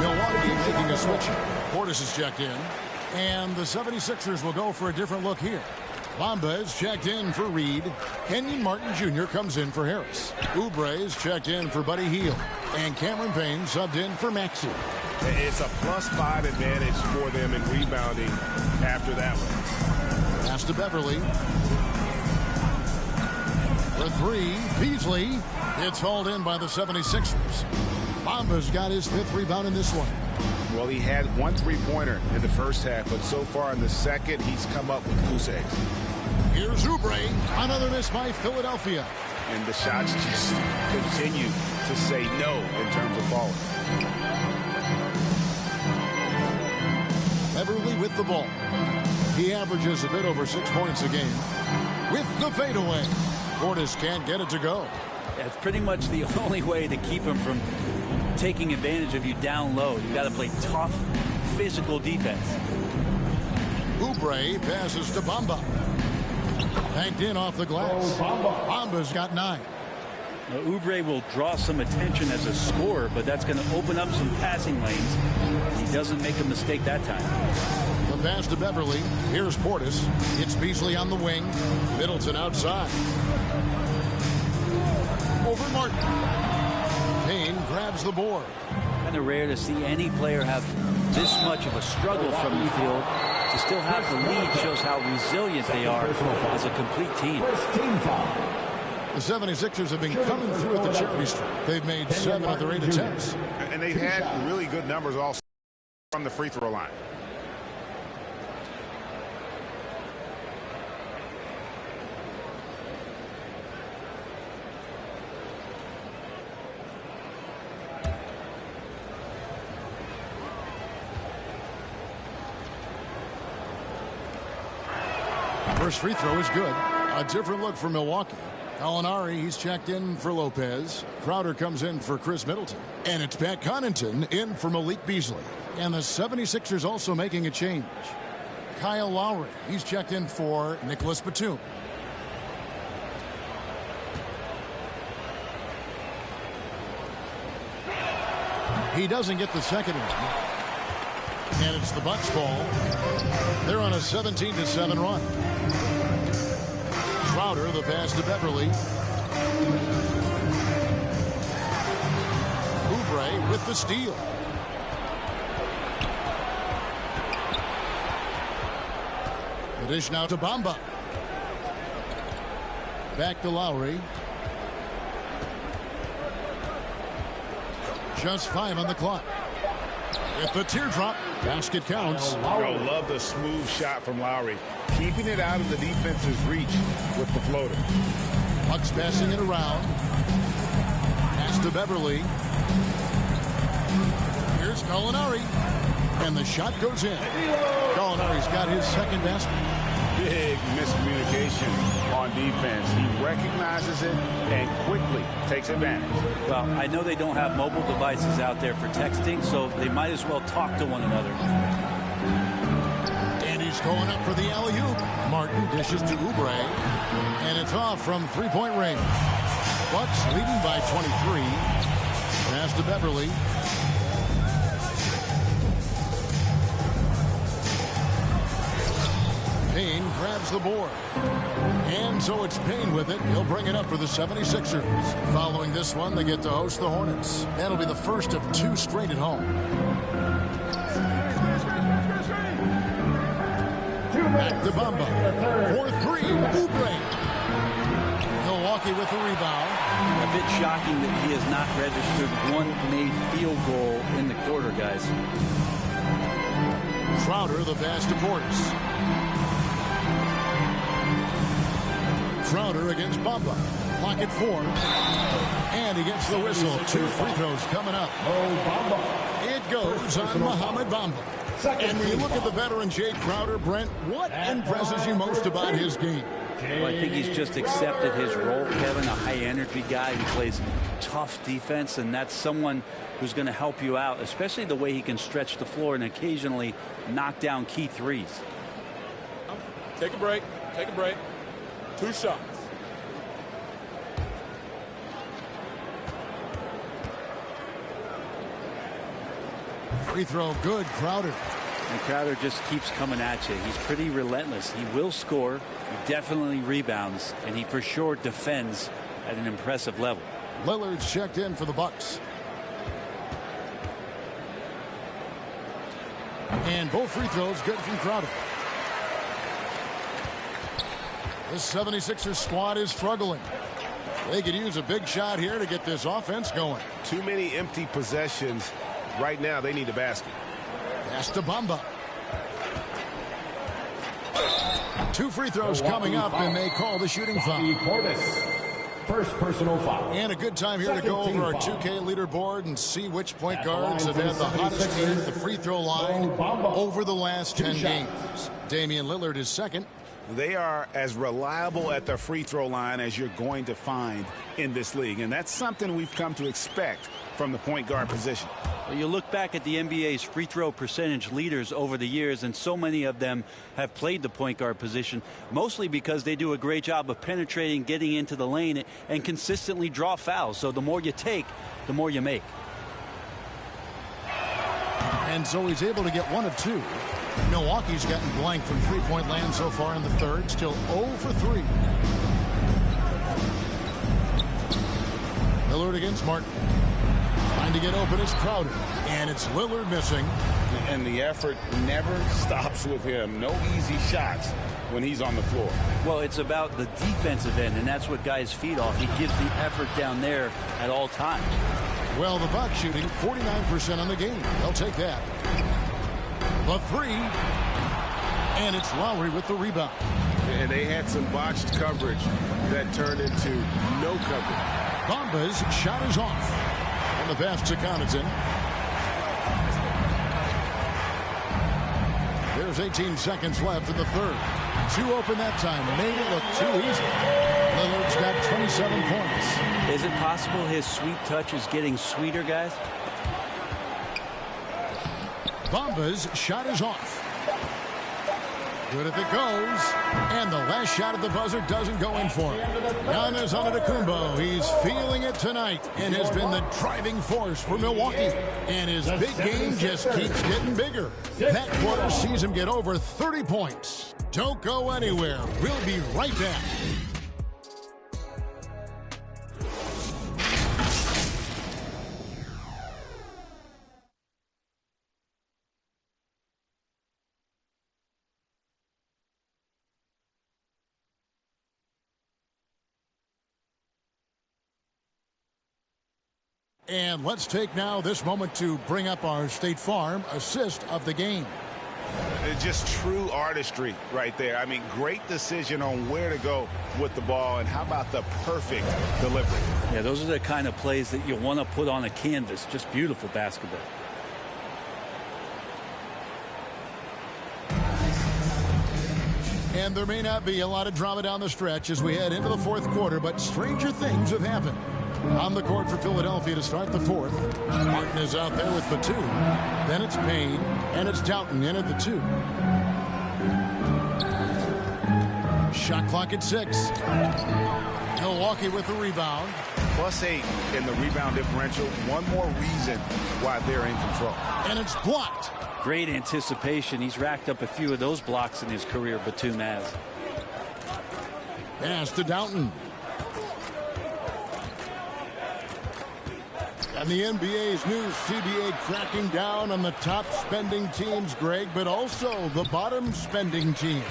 Milwaukee making a switch. Portis is checked in. And the 76ers will go for a different look here. Bamba is checked in for Reed. Kenyon Martin Jr. comes in for Harris. Oubre is checked in for Buddy Hield. And Cameron Payne subbed in for Maxey. It's a +5 advantage for them in rebounding after that one. Pass to Beverly. The three, Beasley. It's hauled in by the 76ers. Bamba's got his 5th rebound in this one. Well, he had 1 3-pointer in the first half, but so far in the second, he's come up with goose eggs. Here's Oubre. Another miss by Philadelphia. And the shots just continue to say no in terms of falling. Beverly with the ball. He averages a bit over 6 points a game. With the fadeaway. Portis can't get it to go. That's pretty much the only way to keep him from taking advantage of you down low. You got to play tough, physical defense. Oubre passes to Bamba. Banked in off the glass. Bamba's got 9. Now, Oubre will draw some attention as a scorer, but that's going to open up some passing lanes. He doesn't make a mistake that time. The pass to Beverly. Here's Portis. It's Beasley on the wing. Middleton outside. Over Martin. Payne grabs the board. Kind kind of rare to see any player have this much of a struggle from the field. To still have the lead shows how resilient they are as a complete team. The 76ers have been coming through at the charity stripe. They've made 7 of their 8 attempts. And they've had really good numbers also from the free throw line. First free throw is good. A different look for Milwaukee. Gallinari, he's checked in for Lopez. Crowder comes in for Chris Middleton. And it's Pat Connaughton in for Malik Beasley. And the 76ers also making a change. Kyle Lowry, he's checked in for Nicholas Batum. He doesn't get the second one. And it's the Bucks ball. They're on a 17-7 run. Crowder, the pass to Beverly. Oubre with the steal. The dish now to Bamba. Back to Lowry. Just 5 on the clock. With the teardrop, basket counts. I love the smooth shot from Lowry, keeping it out of the defense's reach with the floater. Bucks passing it around. Pass to Beverly. Here's Gallinari. And the shot goes in. Gallinari's got his second basket. Big miscommunication on defense. He recognizes it and quickly takes advantage. Well, I know they don't have mobile devices out there for texting, so they might as well talk to one another. And he's going up for the alley-oop. Martin dishes to Oubre. And it's off from three-point range. Bucks leading by 23. Pass to Beverly. Payne grabs the board. And so it's Payne with it. He'll bring it up for the 76ers. Following this one, they get to host the Hornets. That'll be the first of 2 straight at home. Back to Bamba. 4-3. Oubre. Milwaukee with the rebound. A bit shocking that he has not registered one made field goal in the quarter, guys. Crowder, the pass to Portis. Crowder against Bamba. Clock at 4. And he gets the whistle. 2 free throws coming up. It goes on Mohamed Bamba. And when you look at the veteran Jay Crowder, Brent, what impresses you most about his game? Well, I think he's just accepted his role, Kevin, a high-energy guy who plays tough defense, and that's someone who's going to help you out, especially the way he can stretch the floor and occasionally knock down key threes. Take a break. Take a break. 2 shots. Free throw good, Crowder. And Crowder just keeps coming at you. He's pretty relentless. He will score. He definitely rebounds. And he for sure defends at an impressive level. Lillard's checked in for the Bucks. And both free throws good from Crowder. This 76ers squad is struggling. They could use a big shot here to get this offense going. Too many empty possessions. Right now, they need a basket. Pass to Bamba. 2 free throws coming up, and they call the shooting foul. First personal foul. And a good time here to go over our 2K leaderboard and see which point guards have had the hottest team at the free throw line over the last 10 games. Damian Lillard is second. They are as reliable at the free throw line as you're going to find in this league. And that's something we've come to expect from the point guard position. Well, you look back at the NBA's free throw percentage leaders over the years, and so many of them have played the point guard position, mostly because they do a great job of penetrating, getting into the lane, and consistently draw fouls. So the more you take, the more you make. And so he's able to get 1 of 2. Milwaukee's gotten blank from three-point land so far in the third. Still 0 for 3. Lillard against Martin. to get open is Crowder. And it's Lillard missing. And the effort never stops with him. No easy shots when he's on the floor. Well, it's about the defensive end, and that's what guys feed off. He gives the effort down there at all times. Well, the Bucks shooting 49% on the game. They'll take that. The three. And it's Lowry with the rebound. And they had some botched coverage that turned into no coverage. Bamba's shot is off. And the pass to Connaughton. There's 18 seconds left in the third. Two open that time. Made it look too easy. Lillard's got 27 points. Is it possible his sweet touch is getting sweeter, guys? Bamba's shot is off. Good if it goes. And the last shot at the buzzer doesn't go in for him. Giannis Antetokounmpo, he's feeling it tonight and has been the driving force for Milwaukee. And his big game just keeps getting bigger. That quarter sees him get over 30 points. Don't go anywhere. We'll be right back. And let's take now this moment to bring up our State Farm assist of the game. It's just true artistry right there. I mean, great decision on where to go with the ball, and how about the perfect delivery? Yeah, those are the kind of plays that you want to put on a canvas. Just beautiful basketball. And there may not be a lot of drama down the stretch as we head into the fourth quarter, but stranger things have happened. On the court for Philadelphia to start the fourth. Martin is out there with Batum. Then it's Payne, and it's Doughton in at the 2. Shot clock at 6. Milwaukee with the rebound. +8 in the rebound differential. One more reason why they're in control. And it's blocked. Great anticipation. He's racked up a few of those blocks in his career, Batum has. Pass to Doughton. And the NBA's new CBA cracking down on the top spending teams, Greg, but also the bottom spending teams.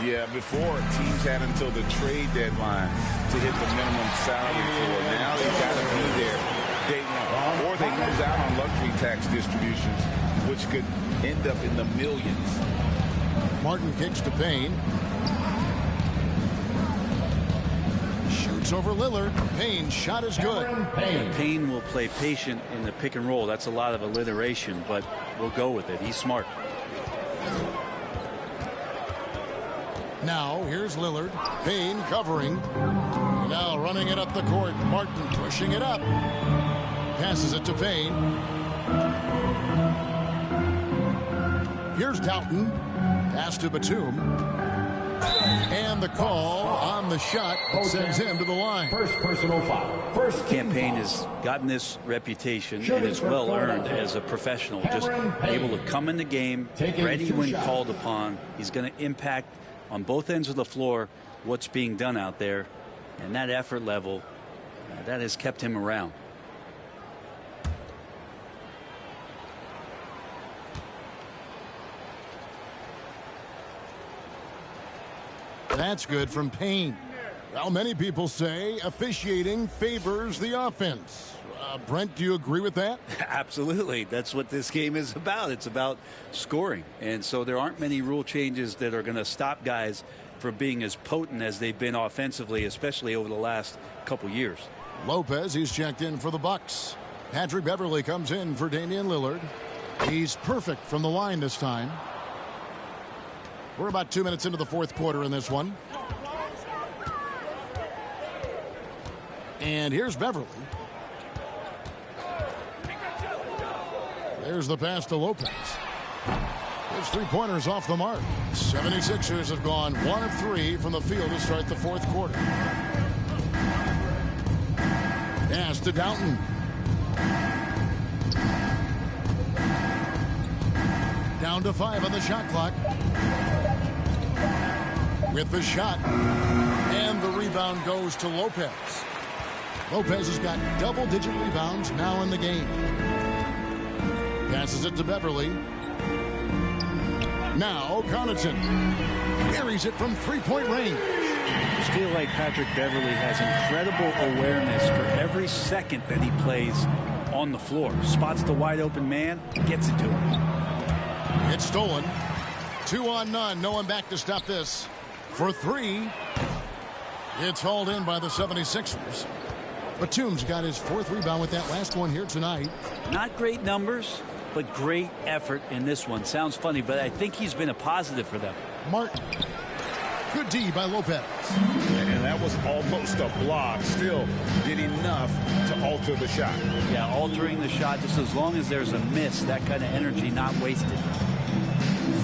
Yeah, before teams had until the trade deadline to hit the minimum salary floor. Now they've got to be there day one, or they lose out on luxury tax distributions, which could end up in the millions. Martin kicks to Payne. Shoots over Lillard. Payne's shot is good. Payne will play patient in the pick and roll. That's a lot of alliteration, but we'll go with it. He's smart. Now, here's Lillard. Payne covering. Now running it up the court. Martin pushing it up. Passes it to Payne. Here's Doughton. Pass to Batum. And the call on the shot sends him to the line. First personal foul. First Campaign has gotten this reputation, and it's well earned as a professional. Just able to come in the game, ready when called upon. He's going to impact on both ends of the floor what's being done out there. And that effort level, that has kept him around. That's good from Payne. Well, many people say officiating favors the offense. Brent, do you agree with that? Absolutely. That's what this game is about. It's about scoring. And so there aren't many rule changes that are going to stop guys from being as potent as they've been offensively, especially over the last couple years. Lopez, he's checked in for the Bucks. Patrick Beverley comes in for Damian Lillard. He's perfect from the line this time. We're about 2 minutes into the fourth quarter in this one. And here's Beverley. There's the pass to Lopez. His three-pointers off the mark. 76ers have gone 1 of 3 from the field to start the fourth quarter. Pass to Doughton. Down to 5 on the shot clock. With the shot. And the rebound goes to Lopez. Lopez has got double-digit rebounds now in the game. Passes it to Beverly. Now Connaughton buries it from three-point range. I just feel like Patrick Beverly has incredible awareness for every second that he plays on the floor. Spots the wide open man, gets it to him. It's stolen. 2 on none. No one back to stop this. For three. It's hauled in by the 76ers. Batum's got his 4th rebound with that last one here tonight. Not great numbers, but great effort in this one. Sounds funny, but I think he's been a positive for them. Martin. Good D by Lopez. And that was almost a block. Still did enough to alter the shot. Yeah, altering the shot just as long as there's a miss. That kind of energy not wasted.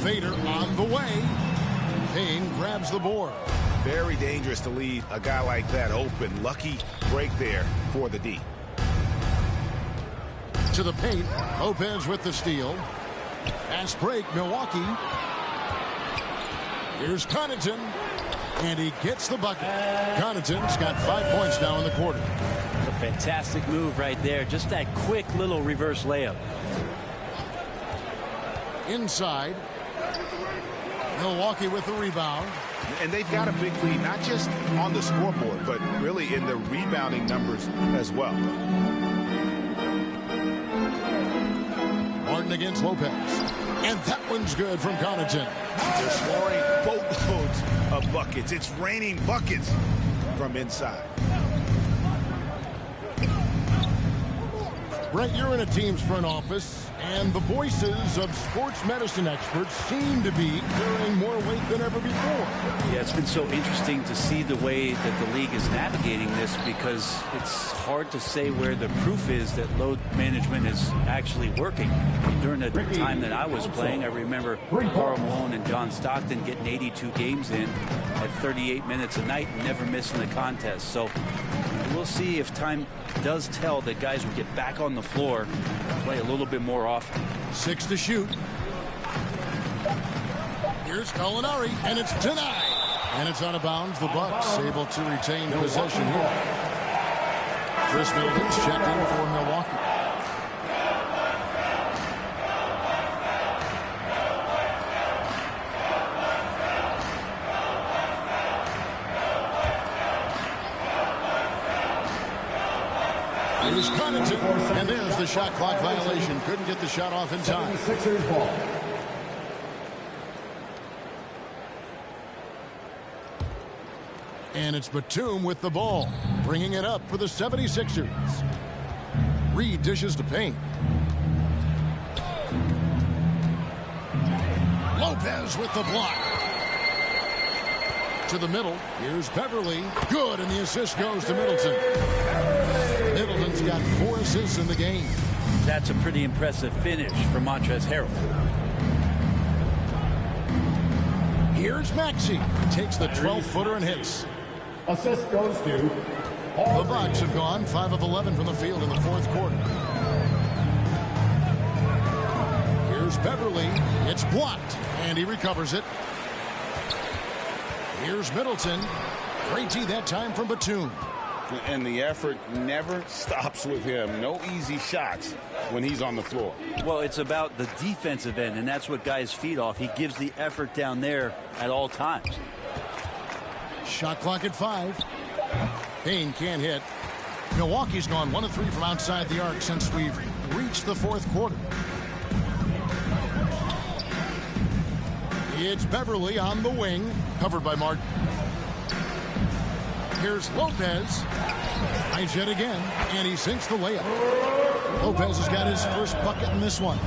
Vader on the way. Payne grabs the board. Very dangerous to leave a guy like that open. Lucky break there for the D. To the paint. Lopez with the steal. Fast break, Milwaukee. Here's Connaughton. And he gets the bucket. Connaughton's got 5 points now in the quarter. A fantastic move right there. Just that quick little reverse layup. Inside. Milwaukee with the rebound. And they've got a big lead, not just on the scoreboard, but really in the rebounding numbers as well. Martin against Lopez. And that one's good from Connaughton. They're scoring boatloads of buckets. It's raining buckets from inside. Brett, you're in a team's front office, and the voices of sports medicine experts seem to be carrying more weight than ever before. Yeah, it's been so interesting to see the way that the league is navigating this, because it's hard to say where the proof is that load management is actually working. During the time that I was playing, I remember Karl Malone and John Stockton getting 82 games in at 38 minutes a night and never missing a contest. So we'll see if time does tell that guys will get back on the floor, play a little bit more often. 6 to shoot. Here's Gallinari, and it's denied. And it's out of bounds. The Bucks able to retain possession here. Chris Middleton's checked in for Milwaukee. Here's Connaughton, and there's the shot clock violation. Couldn't get the shot off in time. And it's Batum with the ball, bringing it up for the 76ers. Reed dishes to Payne. Lopez with the block. To the middle. Here's Beverly. Good, and the assist goes to Middleton. Middleton's got 4 assists in the game. That's a pretty impressive finish for Montrezl Harrell. Here's Maxey. Takes the 12-footer and hits. Assist goes to The Bucks have gone 5 of 11 from the field in the 4th quarter. Here's Beverly. It's blocked, and he recovers it. Here's Middleton. Great D that time from Batum. And the effort never stops with him. No easy shots when he's on the floor. Well, it's about the defensive end, and that's what guys feed off. He gives the effort down there at all times. Shot clock at 5. Payne can't hit. Milwaukee's gone 1 of 3 from outside the arc since we've reached the 4th quarter. It's Beverly on the wing, covered by Martin. Here's Lopez. Nice hit again, and he sinks the layup. Lopez has got his first bucket in this one.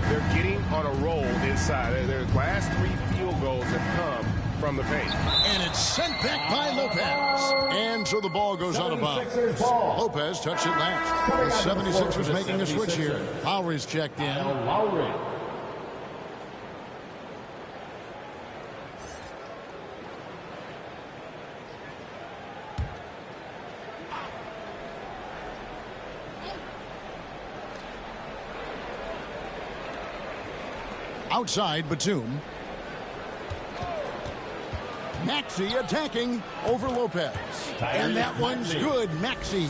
They're getting on a roll inside. Their last 3 field goals have come from the paint. And it's sent back by Lopez. And so the ball goes out of bounds. Lopez touched it last. The 76ers making a switch here. Lowry's checked in. Lowry. Outside, Batum. Maxey attacking over Lopez. And that one's good. Maxey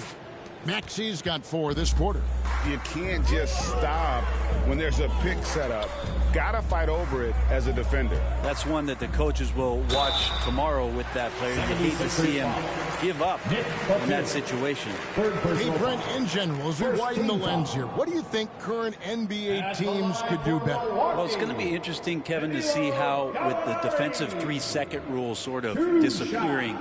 Maxey's got 4 this quarter. You can't just stop when there's a pick set up. Gotta fight over it as a defender. That's one that the coaches will watch tomorrow with that player. You hate to see him give up in that situation. Hey, Brent, in general, as we widen the lens here, what do you think current NBA teams could do better? Well, it's going to be interesting, Kevin, to see how, with the defensive 3-second rule sort of disappearing,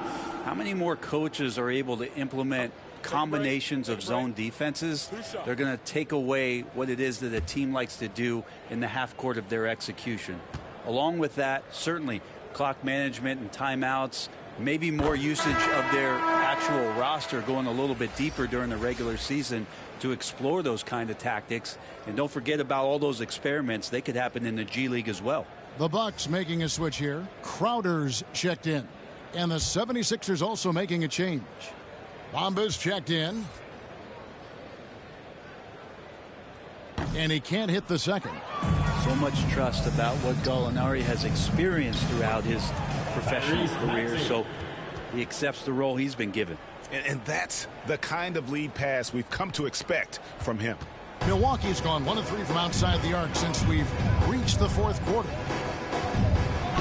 how many more coaches are able to implement combinations of zone defenses. They're going to take away what it is that a team likes to do in the half court of their execution. Along with that, certainly clock management and timeouts, maybe more usage of their actual roster going a little bit deeper during the regular season to explore those kind of tactics. And don't forget about all those experiments. They could happen in the G League as well. The Bucks making a switch here. Crowder's checked in. And the 76ers also making a change. Bamba's checked in. And he can't hit the second. So much trust about what Gallinari has experienced throughout his professional career, so he accepts the role he's been given. And that's the kind of lead pass we've come to expect from him. Milwaukee's gone 1 of 3 from outside the arc since we've reached the 4th quarter.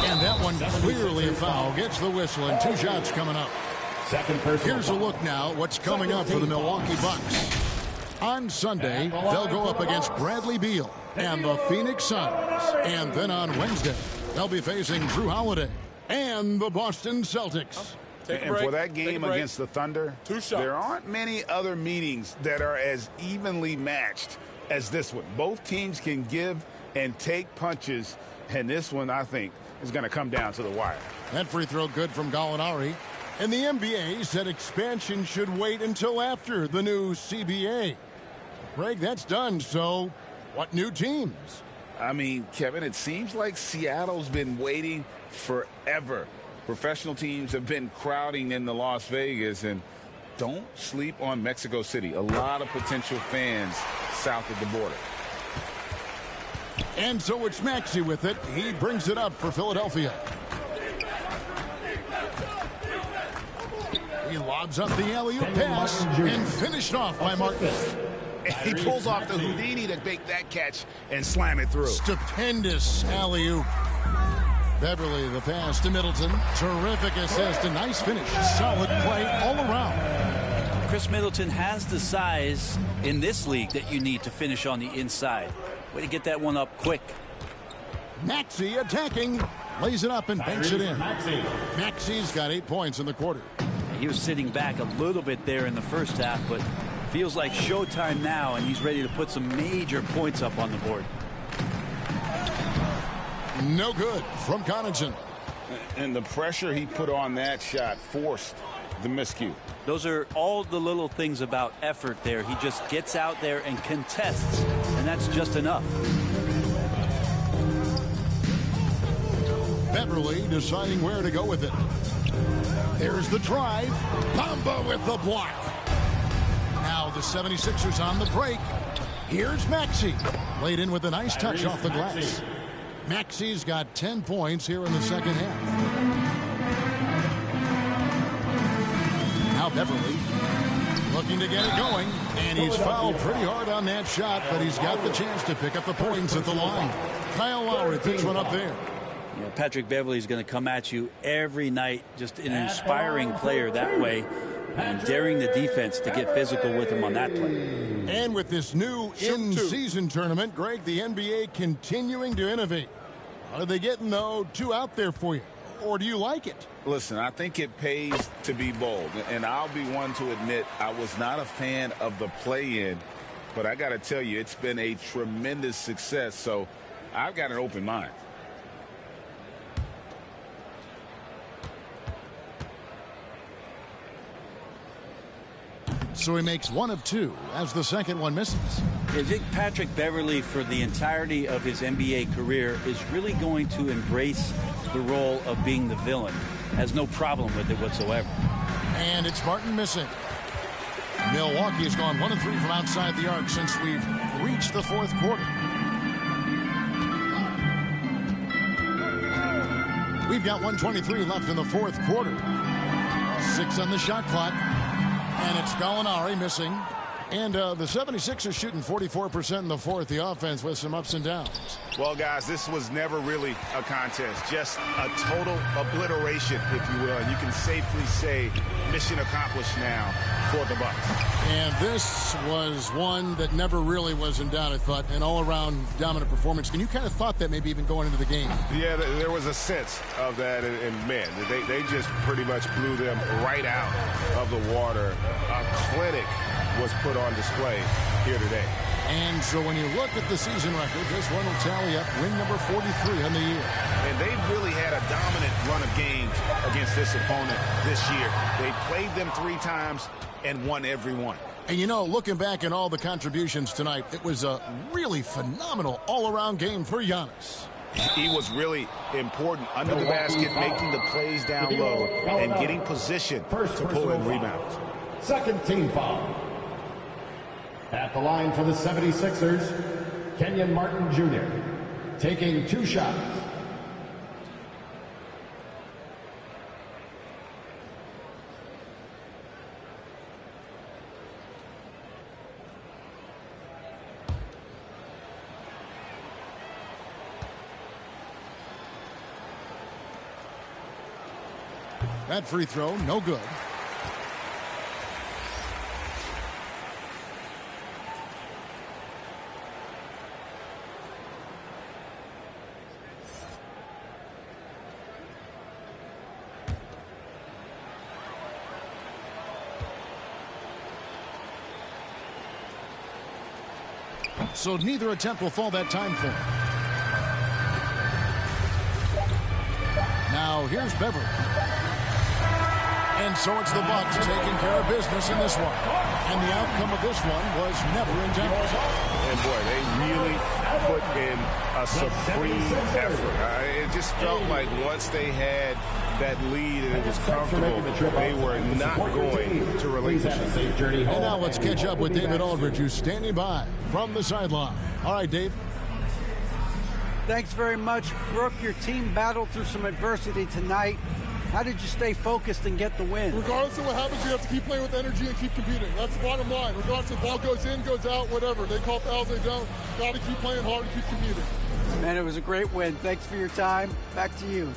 And that one clearly a foul. Gets the whistle and 2 shots coming up. Here's a look now what's coming up for the Milwaukee Bucks. On Sunday, they'll go up against Bradley Beal and the Phoenix Suns. And then on Wednesday, they'll be facing Drew Holiday and the Boston Celtics. And for that game against the Thunder, there aren't many other meetings that are as evenly matched as this one. Both teams can give and take punches, and this one, I think, is going to come down to the wire. That free throw good from Gallinari. And the NBA said expansion should wait until after the new CBA. Greg, that's done, so what new teams? I mean, Kevin, it seems like Seattle's been waiting forever. Professional teams have been crowding into Las Vegas, and don't sleep on Mexico City. A lot of potential fans south of the border. And so it's Maxey with it. He brings it up for Philadelphia. He lobs up the alley-oop pass and finished off by Martin. He pulls off the Houdini to make that catch and slam it through. Stupendous alley-oop. Beverly, the pass to Middleton. Terrific assist, a nice finish. Solid play all around. Chris Middleton has the size in this league that you need to finish on the inside. Way to get that one up quick. Maxey attacking. Lays it up and banks it in. Maxey's got 8 points in the quarter. He was sitting back a little bit there in the first half, but feels like showtime now, and he's ready to put some major points up on the board. No good from Connaughton. And the pressure he put on that shot forced the miscue. Those are all the little things about effort there. He just gets out there and contests, and that's just enough. Beverly deciding where to go with it. There's the drive. Bamba with the block. Now the 76ers on the break. Here's Maxey. Laid in with a nice touch off the glass. Maxey's got 10 points here in the second half. Now Beverly looking to get it going. And he's fouled pretty hard on that shot, but he's got the chance to pick up the points at the line. Kyle Lowry picks one up there. You know, Patrick Beverly is going to come at you every night, just an inspiring player that way, and daring the defense to get physical with him on that play. And with this new in-season tournament, Greg, the NBA continuing to innovate. Are they getting, though, too out there for you? Or do you like it? Listen, I think it pays to be bold. And I'll be one to admit I was not a fan of the play-in. But I got to tell you, it's been a tremendous success. So I've got an open mind. So he makes 1 of 2 as the second one misses. I think Patrick Beverly, for the entirety of his NBA career, is really going to embrace the role of being the villain. Has no problem with it whatsoever. And it's Martin missing. Milwaukee has gone 1 of 3 from outside the arc since we've reached the 4th quarter. We've got 1:23 left in the 4th quarter. 6 on the shot clock. And it's Gallinari missing. And the 76ers shooting 44% in the fourth. The offense with some ups and downs. Well, guys, this was never really a contest. Just a total obliteration, if you will. And you can safely say mission accomplished now for the Bucks. And this was one that never really was in doubt, I thought. An all-around dominant performance. And you kind of thought that maybe even going into the game. Yeah, there was a sense of that. And man, they just pretty much blew them right out of the water. A clinic was put on display here today. And so when you look at the season record, this one will tally up win number 43 on the year. And they've really had a dominant run of games against this opponent this year. They played them 3 times and won every one. And you know, looking back at all the contributions tonight, it was a really phenomenal all-around game for Giannis. He was really important under the basket, making the plays down low and getting position to pull in rebounds. Second team foul. At the line for the 76ers, Kenyon Martin Jr. taking 2 shots. That free throw, no good. So neither attempt will fall that time for him. Now here's Beverly. And so it's the Bucks taking care of business in this one. And the outcome of this one was never in doubt. And boy, they really put in a supreme effort. It just felt like once they had that lead and it was comfortable, they were not going to relinquish it. And now let's catch up with David Aldridge, who's standing by from the sideline. All right, Dave. Thanks very much, Brooke. Your team battled through some adversity tonight. How did you stay focused and get the win? Regardless of what happens, you have to keep playing with energy and keep competing. That's the bottom line. Regardless if the ball goes in, goes out, whatever. They call fouls, they don't. Got to keep playing hard and keep competing. Man, it was a great win. Thanks for your time. Back to you.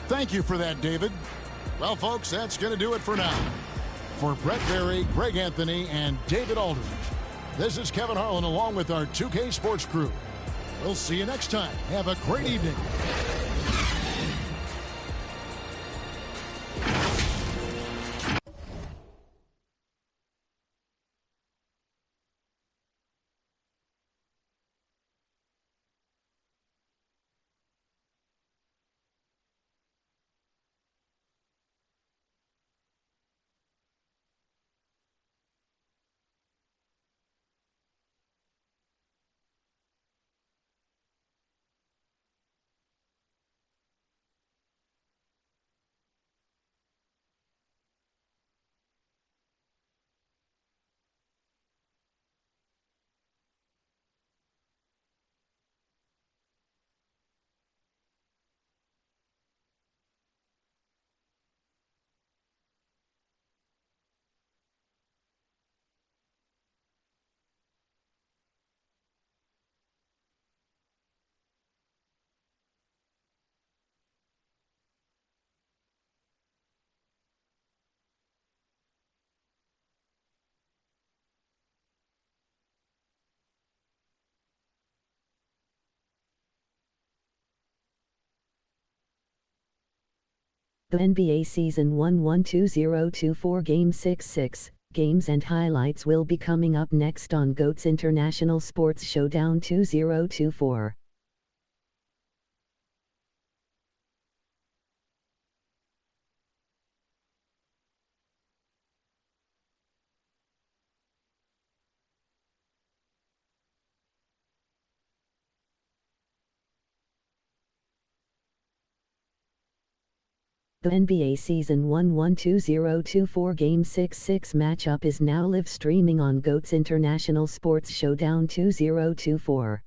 Thank you for that, David. Well, folks, that's going to do it for now. For Brett Berry, Greg Anthony, and David Aldridge, this is Kevin Harlan along with our 2K Sports crew. We'll see you next time. Have a great evening. The NBA Season 1-1-2024 Game 6-6 games and highlights will be coming up next on GOAT's International Sports Showdown 2024. The NBA Season 1-1-2024 Game 6-6 matchup is now live streaming on GOAT's International Sports Showdown 2024.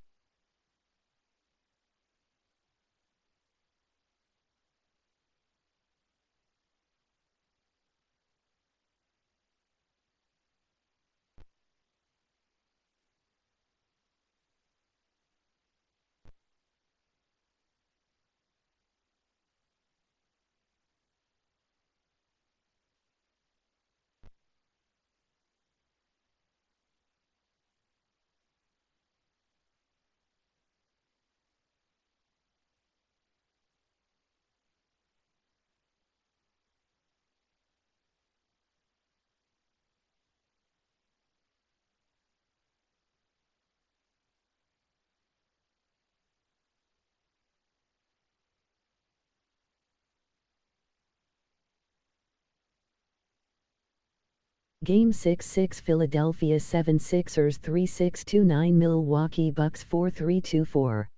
Game 6-6 Philadelphia 76ers 3-6-2-9 Milwaukee Bucks 4-3-2-4.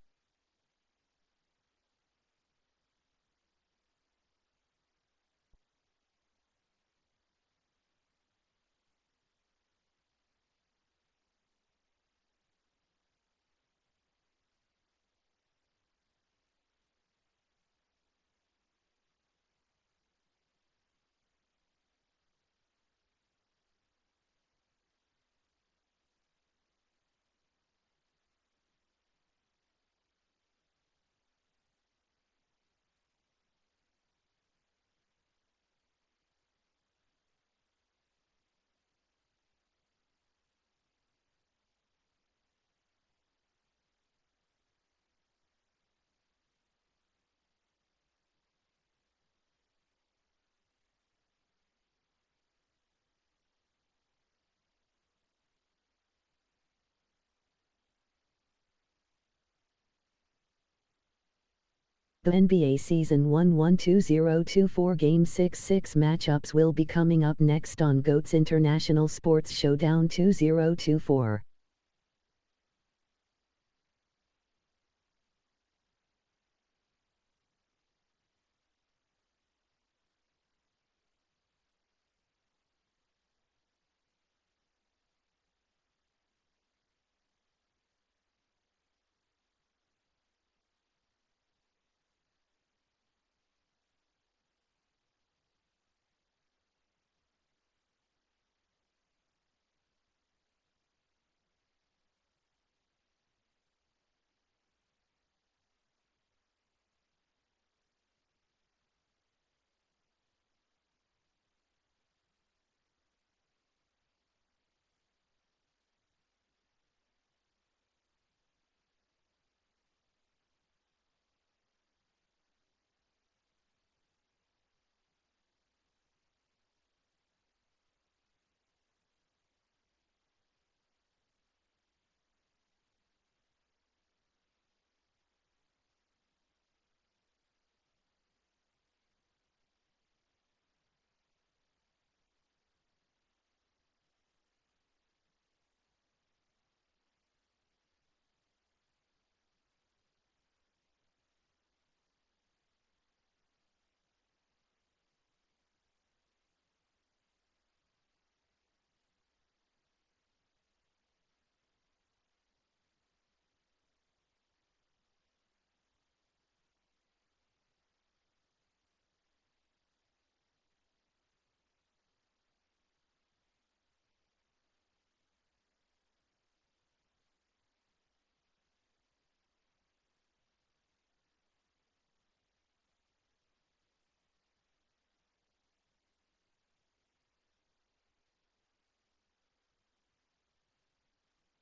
The NBA Season 1-1-2024 Game 6-6 matchups will be coming up next on GOAT's International Sports Showdown 2024.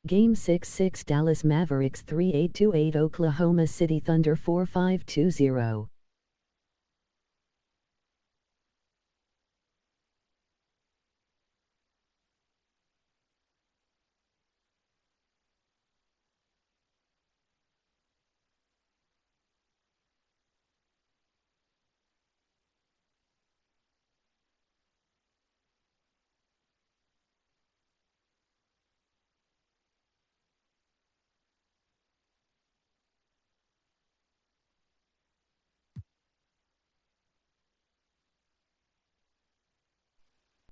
Game 6-6 Dallas Mavericks 3-8-2-8 Oklahoma City Thunder 4-5-2-0.